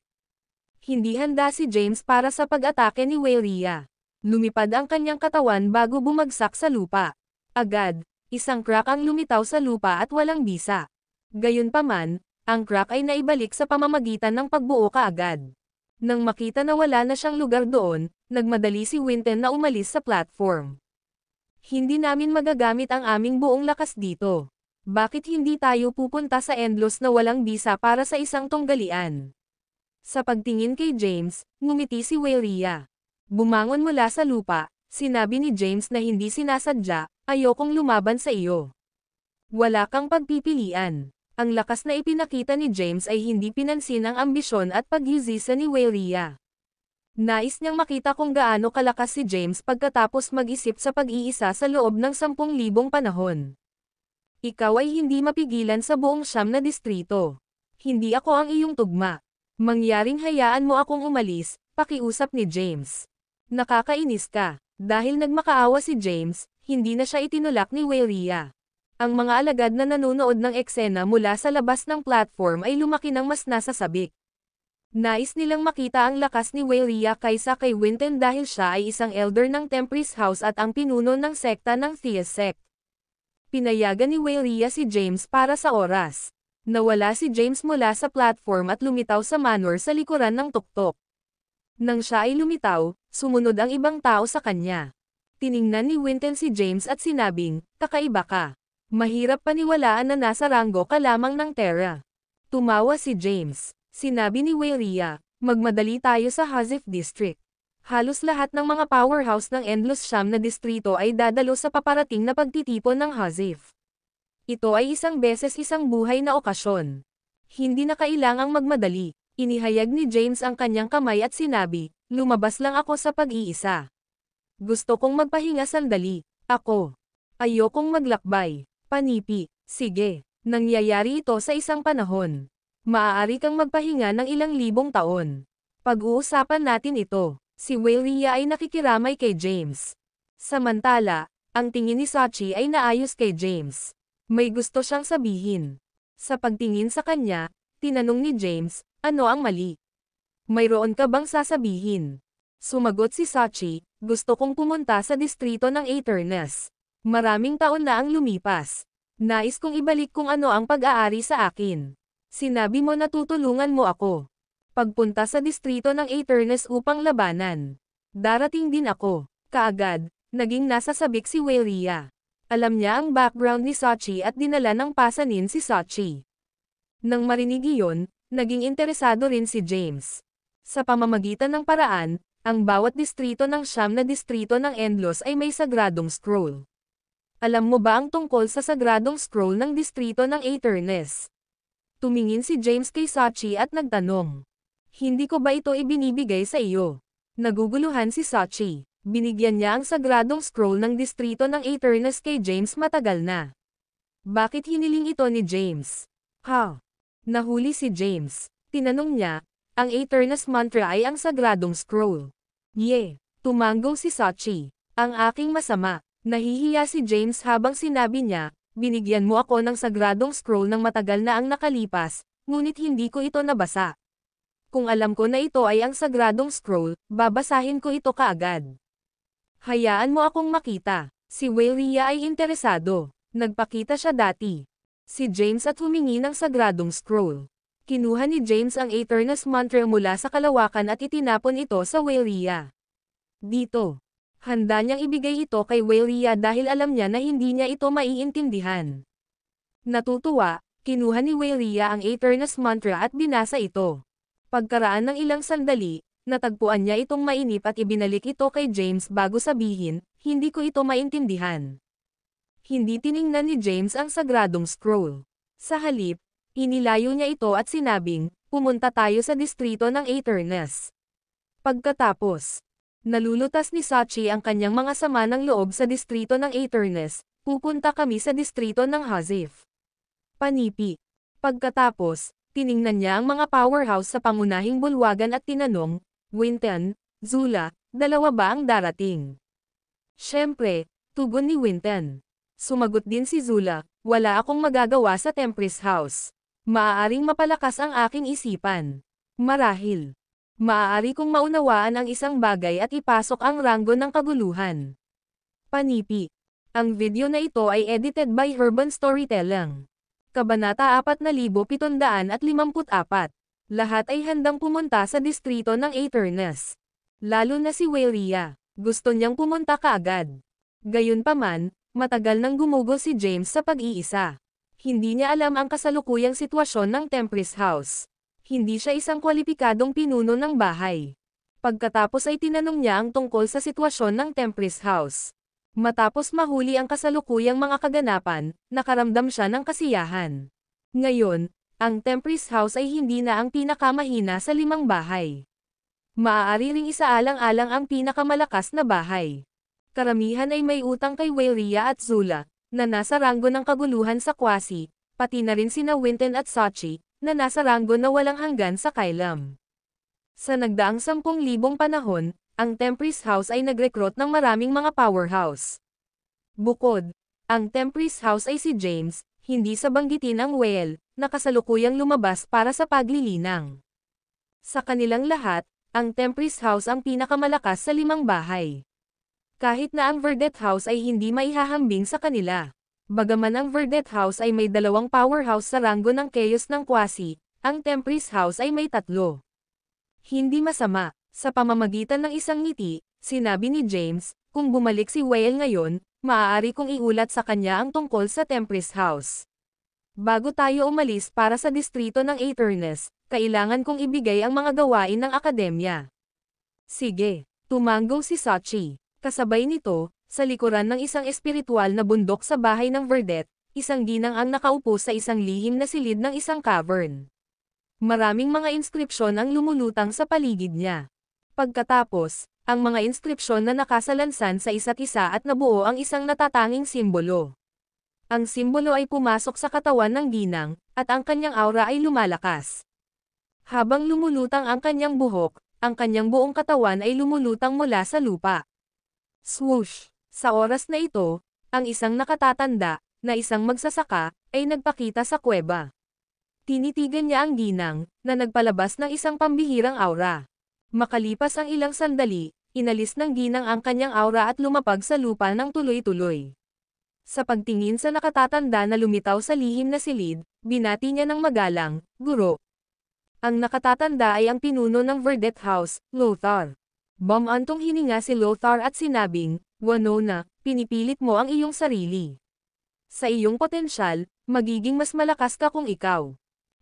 Hindi handa si James para sa pag-atake ni Weyria. Lumipad ang kanyang katawan bago bumagsak sa lupa. Agad, isang crack ang lumitaw sa lupa at walang bisa. Gayunpaman, ang crack ay naibalik sa pamamagitan ng pagbuo kaagad. Nang makita na wala na siyang lugar doon, nagmadali si Winton na umalis sa platform. Hindi namin magagamit ang aming buong lakas dito. Bakit hindi tayo pupunta sa Endlos na walang bisa para sa isang tunggalian? Sa pagtingin kay James, ngumiti si Weyria. Bumangon mula sa lupa, sinabi ni James na hindi sinasadya, ayokong lumaban sa iyo. Wala kang pagpipilian. Ang lakas na ipinakita ni James ay hindi pinansin ang ambisyon at paghihusisa ni Weyria. Nais niyang makita kung gaano kalakas si James pagkatapos mag-isip sa pag-iisa sa loob ng 10,000 panahon. Ikaw ay hindi mapigilan sa buong Siyam na distrito. Hindi ako ang iyong tugma. Mangyaring hayaan mo akong umalis, pakiusap ni James. Nakakainis ka. Dahil nagmakaawa si James, hindi na siya itinulak ni Weyria. Ang mga alagad na nanonood ng eksena mula sa labas ng platform ay lumaki ng mas nasasabik. Nais nilang makita ang lakas ni Weyria kaysa kay Winton dahil siya ay isang elder ng Tempris House at ang pinuno ng sekta ng Theas Sect. Pinayagan ni Weyria si James para sa oras. Nawala si James mula sa platform at lumitaw sa manor sa likuran ng tuktok. Nang siya ay lumitaw, sumunod ang ibang tao sa kanya. Tiningnan ni Winton si James at sinabing, kakaiba ka. Mahirap paniwalaan na nasa ranggo ka lamang ng Terra. Tumawa si James. Sinabi ni Weyria, magmadali tayo sa Hazif District. Halos lahat ng mga powerhouse ng Endless Siyam na distrito ay dadalo sa paparating na pagtitipon ng Hazif. Ito ay isang beses isang buhay na okasyon. Hindi na kailangang magmadali. Inihayag ni James ang kanyang kamay at sinabi, lumabas lang ako sa pag-iisa. Gusto kong magpahinga sandali. Ako. Ayokong maglakbay. Panipi, sige, nangyayari ito sa isang panahon. Maaari kang magpahinga ng ilang libong taon. Pag-uusapan natin ito. Si Weyria ay nakikiramay kay James. Samantala, ang tingin ni Sachi ay naayos kay James. May gusto siyang sabihin. Sa pagtingin sa kanya, tinanong ni James, ano ang mali? Mayroon ka bang sasabihin? Sumagot si Sachi, gusto kong pumunta sa distrito ng Aeternus. Maraming taon na ang lumipas. Nais kong ibalik kung ano ang pag-aari sa akin. Sinabi mo na tutulungan mo ako. Pagpunta sa distrito ng Aeternus upang labanan. Darating din ako. Kaagad, naging nasasabik si Weyria. Alam niya ang background ni Sachi at dinala ng pasanin si Sachi. Nang marinig iyon, naging interesado rin si James. Sa pamamagitan ng paraan, ang bawat distrito ng Siyam na distrito ng Endlos ay may sagradong scroll. Alam mo ba ang tungkol sa sagradong scroll ng distrito ng Aeternus? Tumingin si James kay Sachi at nagtanong. Hindi ko ba ito ibinibigay sa iyo? Naguguluhan si Sachi. Binigyan niya ang sagradong scroll ng distrito ng Aeternus kay James matagal na. Bakit hiniling ito ni James? Nahuli si James. Tinanong niya, ang Aeternus mantra ay ang sagradong scroll. Tumanggong si Sachi. Ang aking masama. Nahihiya si James habang sinabi niya, binigyan mo ako ng sagradong scroll ng matagal na ang nakalipas, ngunit hindi ko ito nabasa. Kung alam ko na ito ay ang sagradong scroll, babasahin ko ito kaagad. Hayaan mo akong makita. Si Weyria ay interesado. Nagpakita siya dati. Si James at humingi ng sagradong scroll. Kinuha ni James ang Aeternus mantra mula sa kalawakan at itinapon ito sa Weyria. Dito. Handa niyang ibigay ito kay Weyria dahil alam niya na hindi niya ito maiintindihan. Natutuwa, kinuha ni Weyria ang Aeternus mantra at binasa ito. Pagkaraan ng ilang sandali, natagpuan niya itong mainip at ibinalik ito kay James bago sabihin, hindi ko ito maintindihan. Hindi tiningnan ni James ang sagradong scroll. Sa halip, inilayo niya ito at sinabing, pumunta tayo sa distrito ng Aeternus. Pagkatapos, nalulutas ni Sachi ang kanyang mga sama ng loob sa distrito ng Aeternus, pupunta kami sa distrito ng Hazif. Panipi. Pagkatapos, tiningnan niya ang mga powerhouse sa pangunahing bulwagan at tinanong, Winton, Zula, dalawa ba ang darating? Siyempre, tugon ni Winton. Sumagot din si Zula, wala akong magagawa sa Tempris House. Maaaring mapalakas ang aking isipan. Marahil. Maaari kong maunawaan ang isang bagay at ipasok ang ranggo ng kaguluhan. Panipi. Ang video na ito ay edited by Herban Storytelling. Kabanata 4754. Lahat ay handang pumunta sa distrito ng Aeternus. Lalo na si Waelia. Gusto niyang pumunta kaagad. Gayunpaman, matagal nang gumugol si James sa pag-iisa. Hindi niya alam ang kasalukuyang sitwasyon ng Tempest House. Hindi siya isang kwalipikadong pinuno ng bahay. Pagkatapos ay tinanong niya ang tungkol sa sitwasyon ng Tempest House. Matapos mahuli ang kasalukuyang mga kaganapan, nakaramdam siya ng kasiyahan. Ngayon, ang Tempest House ay hindi na ang pinakamahina sa 5 bahay. Maaari ring isaalang-alang ang pinakamalakas na bahay. Karamihan ay may utang kay Waelia at Zula, na nasa ranggo ng kaguluhan sa Kwasi, pati na rin sina Winton at Sachi, na nasa ranggo na walang hanggan sa Kailam. Sa nagdaang 10,000 panahon, ang Tempest House ay nag-recruit ng maraming mga powerhouse. Bukod, ang Tempest House ay si James, hindi sa banggitin ang Whale, na kasalukuyang lumabas para sa paglilinang. Sa kanilang lahat, ang Tempest House ang pinakamalakas sa 5 bahay. Kahit na ang Verdet House ay hindi maihahambing sa kanila. Bagaman ang Verdet House ay may 2 powerhouse sa ranggo ng Chaos ng Kwasi, ang Tempest House ay may 3. Hindi masama. Sa pamamagitan ng isang ngiti, sinabi ni James, kung bumalik si Whale ngayon, maaari kong iulat sa kanya ang tungkol sa Tempest House. Bago tayo umalis para sa distrito ng Aeternus, kailangan kong ibigay ang mga gawain ng akademya. Sige, tumanggo si Sachi. Kasabay nito, sa likuran ng isang espiritual na bundok sa bahay ng Verdet, isang ginang ang nakaupo sa isang lihim na silid ng isang cavern. Maraming mga inskripsyon ang lumulutang sa paligid niya. Pagkatapos, ang mga inskripsyon na nakasalansan sa isa't isa at nabuo ang isang natatanging simbolo. Ang simbolo ay pumasok sa katawan ng ginang, at ang kanyang aura ay lumalakas. Habang lumulutang ang kanyang buhok, ang kanyang buong katawan ay lumulutang mula sa lupa. Swoosh! Sa oras na ito, ang isang nakatatanda, na isang magsasaka, ay nagpakita sa kuweba. Tinitigan niya ang ginang, na nagpalabas ng isang pambihirang aura. Makalipas ang ilang sandali, inalis ng ginang ang kanyang aura at lumapag sa lupa ng tuloy-tuloy. Sa pagtingin sa nakatatanda na lumitaw sa lihim na silid, binati niya ng magalang, "Guro." Ang nakatatanda ay ang pinuno ng Verdet House, Lothar. Bumantong hininga si Lothar at sinabing, "Winona, pinipilit mo ang iyong sarili. Sa iyong potensyal, magiging mas malakas ka kung ikaw.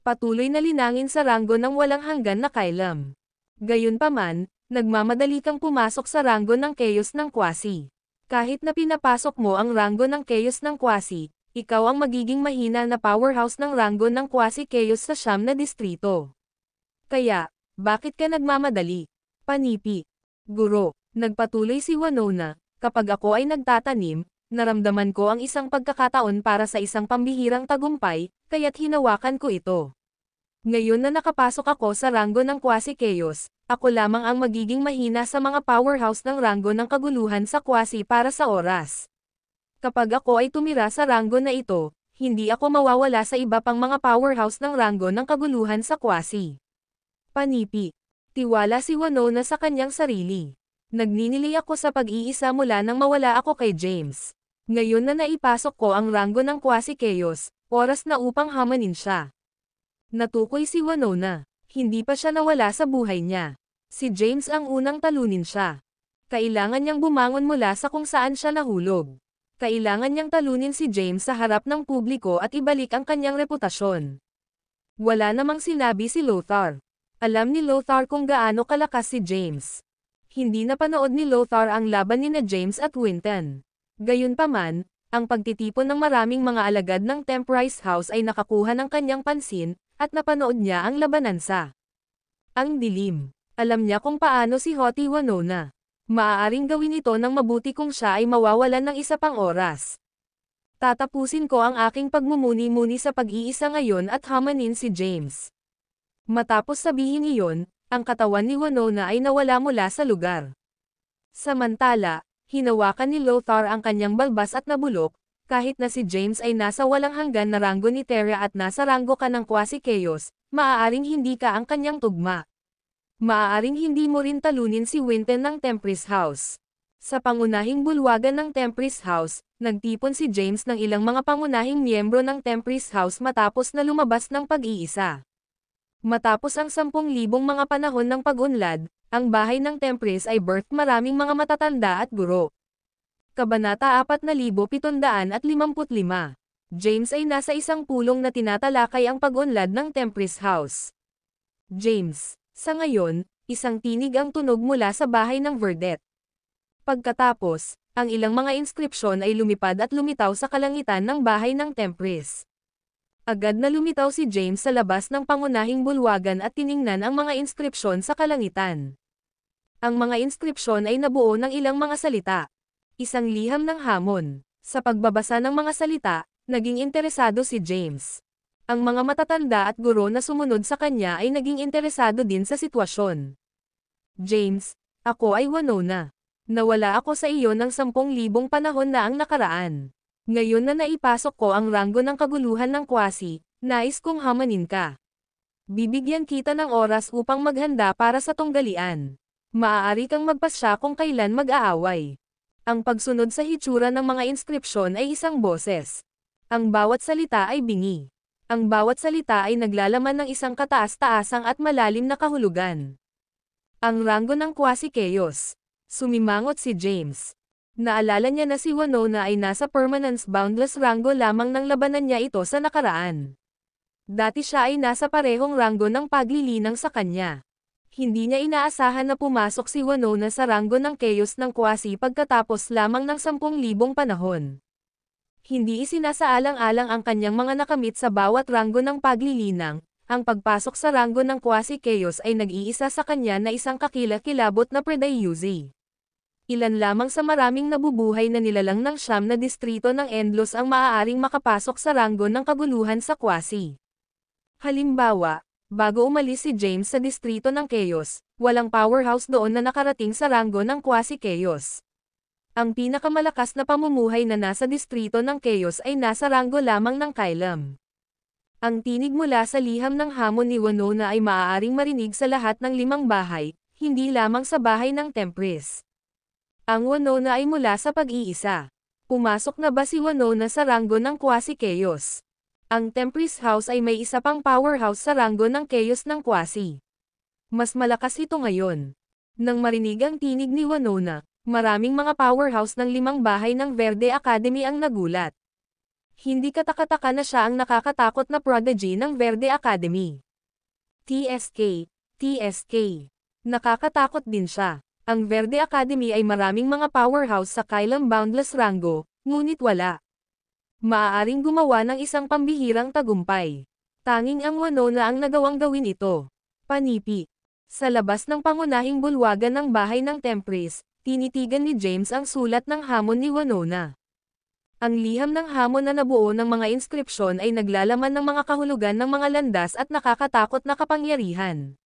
Patuloy na linangin sa ranggo ng walang hanggan na Kailam. Gayunpaman, nagmamadali kang pumasok sa ranggo ng Chaos ng Kwasi. Kahit na pinapasok mo ang ranggo ng Chaos ng Kwasi, ikaw ang magiging mahina na powerhouse ng ranggo ng Kwasi Chaos sa 9 na distrito. Kaya, bakit ka nagmamadali?" Panipi. "Guro," nagpatuloy si Winona, "kapag ako ay nagtatanim, naramdaman ko ang isang pagkakataon para sa isang pambihirang tagumpay, kaya't hinawakan ko ito. Ngayon na nakapasok ako sa ranggo ng Kwasi Chaos, ako lamang ang magiging mahina sa mga powerhouse ng ranggo ng kaguluhan sa Kwasi para sa oras. Kapag ako ay tumira sa ranggo na ito, hindi ako mawawala sa iba pang mga powerhouse ng ranggo ng kaguluhan sa Kwasi." Panipi. Tiwala si Winona sa kanyang sarili. "Nagninili ako sa pag-iisa mula nang mawala ako kay James. Ngayon na naipasok ko ang ranggo ng Kwasi Chaos, oras na upang hamanin siya." Natukoy si Winona. Hindi pa siya nawala sa buhay niya. Si James ang unang talunin siya. Kailangan niyang bumangon mula sa kung saan siya nahulog. Kailangan niyang talunin si James sa harap ng publiko at ibalik ang kanyang reputasyon. Wala namang sinabi si Lothar. Alam ni Lothar kung gaano kalakas si James. Hindi napanood ni Lothar ang laban nina James at Winton. Gayunpaman, ang pagtitipon ng maraming mga alagad ng Tempest House ay nakakuha ng kanyang pansin, at napanood niya ang labanansa. Ang dilim. Alam niya kung paano si Hoti Winona. Maaaring gawin ito ng mabuti kung siya ay mawawalan ng isa pang oras. Tatapusin ko ang aking pagmumuni-muni sa pag-iisa ngayon at hamanin si James. Matapos sabihin iyon, ang katawan ni Winona ay nawala mula sa lugar. Samantala, hinawakan ni Lothar ang kanyang balbas at nabulok, kahit na si James ay nasa walang hanggan na ranggo ni Terra at nasa ranggo ka ng Kwasi Chaos, maaaring hindi ka ang kanyang tugma. Maaaring hindi mo rin talunin si Winton ng Tempest House. Sa pangunahing bulwagan ng Tempest House, nagtipon si James ng ilang mga pangunahing miyembro ng Tempest House matapos na lumabas ng pag-iisa. Matapos ang 10,000 mga panahon ng pag-unlad, ang bahay ng Tempest ay birth maraming mga matatanda at guro. Kabanata 4755. James ay nasa isang pulong na tinatalakay ang pag-unlad ng Tempest House. James. Sa ngayon, isang tinig ang tunog mula sa bahay ng Verdet. Pagkatapos, ang ilang mga inskripsyon ay lumipad at lumitaw sa kalangitan ng bahay ng Tempest. Agad na lumitaw si James sa labas ng pangunahing bulwagan at tiningnan ang mga inskripsyon sa kalangitan. Ang mga inskripsyon ay nabuo ng ilang mga salita. Isang liham ng hamon. Sa pagbabasa ng mga salita, naging interesado si James. Ang mga matatanda at guro na sumunod sa kanya ay naging interesado din sa sitwasyon. James, ako ay Winona. Nawala ako sa iyo ng 10,000 panahon na ang nakaraan. Ngayon na naipasok ko ang ranggo ng kaguluhan ng Kwasi, nais kong hamanin ka. Bibigyan kita ng oras upang maghanda para sa tunggalian. Maaari kang magpasya kung kailan mag-aaway. Ang pagsunod sa hitsura ng mga inskripsyon ay isang boses. Ang bawat salita ay bingi. Ang bawat salita ay naglalaman ng isang kataas-taasang at malalim na kahulugan. Ang ranggo ng Kwasi Chaos. Sumimangot si James. Naalala niya na si Winona ay nasa Permanence Boundless ranggo lamang nang labanan niya ito sa nakaraan. Dati siya ay nasa parehong ranggo ng paglilinang sa kanya. Hindi niya inaasahan na pumasok si Winona sa ranggo ng Chaos ng Kwasi pagkatapos lamang ng 10,000 panahon. Hindi isinasaalang-alang ang kanyang mga nakamit sa bawat ranggo ng paglilinang, ang pagpasok sa ranggo ng Kwasi Chaos ay nag-iisa sa kanya na isang kakilakilabot na Predayuzi. Ilan lamang sa maraming nabubuhay na nilalang ng 9 na distrito ng Endlos ang maaaring makapasok sa ranggo ng kaguluhan sa Kwasi. Halimbawa, bago umalis si James sa distrito ng Chaos, walang powerhouse doon na nakarating sa ranggo ng Kwasi Chaos. Ang pinakamalakas na pamumuhay na nasa distrito ng Chaos ay nasa ranggo lamang ng Kailam. Ang tinig mula sa liham ng hamon ni Winona ay maaaring marinig sa lahat ng 5 bahay, hindi lamang sa bahay ng Tempest. Ang Winona ay mula sa pag-iisa. Pumasok na ba si Winona sa ranggo ng Kwasi Chaos? Ang Tempest House ay may isa pang powerhouse sa ranggo ng Chaos ng Kwasi. Mas malakas ito ngayon. Nang marinig ang tinig ni Winona, maraming mga powerhouse ng 5 bahay ng Verde Academy ang nagulat. Hindi katakataka na siya ang nakakatakot na prodigy ng Verde Academy. TSK. Nakakatakot din siya. Ang Verde Academy ay maraming mga powerhouse sa Kailam Boundless Rango, ngunit wala. Maaaring gumawa ng isang pambihirang tagumpay. Tanging ang Winona ang nagawang gawin ito. Panipi. Sa labas ng pangunahing bulwagan ng bahay ng Tempest, tinitigan ni James ang sulat ng hamon ni Winona. Ang liham ng hamon na nabuo ng mga inskripsyon ay naglalaman ng mga kahulugan ng mga landas at nakakatakot na kapangyarihan.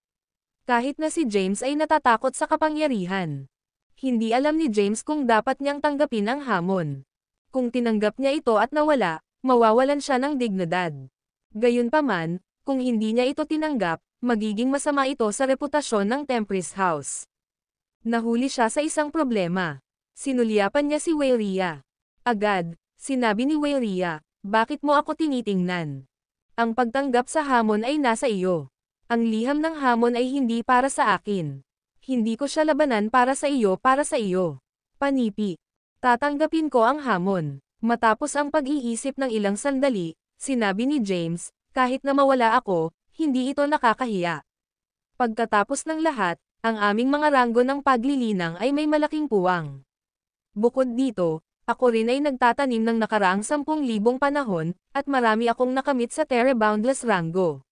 Kahit na si James ay natatakot sa kapangyarihan. Hindi alam ni James kung dapat niyang tanggapin ang hamon. Kung tinanggap niya ito at nawala, mawawalan siya ng dignidad. Gayunpaman, kung hindi niya ito tinanggap, magiging masama ito sa reputasyon ng Tempest House. Nahuli siya sa isang problema. Sinulyapan niya si Waylea. Agad, sinabi ni Waylea, bakit mo ako tinitingnan? Ang pagtanggap sa hamon ay nasa iyo. Ang liham ng hamon ay hindi para sa akin. Hindi ko siya labanan para sa iyo. Panipi. Tatanggapin ko ang hamon. Matapos ang pag-iisip ng ilang sandali, sinabi ni James, kahit na mawala ako, hindi ito nakakahiya. Pagkatapos ng lahat, ang aming mga ranggo ng paglilinang ay may malaking puwang. Bukod dito, ako rin ay nagtatanim ng nakaraang 10,000 panahon, at marami akong nakamit sa Terra Boundless Rango.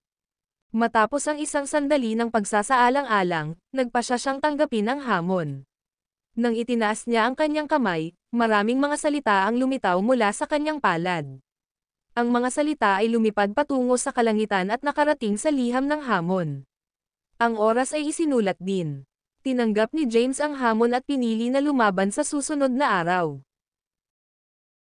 Matapos ang isang sandali ng pagsasaalang-alang, nagpasya siyang tanggapin ang hamon. Nang itinaas niya ang kanyang kamay, maraming mga salita ang lumitaw mula sa kanyang palad. Ang mga salita ay lumipad patungo sa kalangitan at nakarating sa liham ng hamon. Ang oras ay isinulat din. Tinanggap ni James ang hamon at pinili na lumaban sa susunod na araw.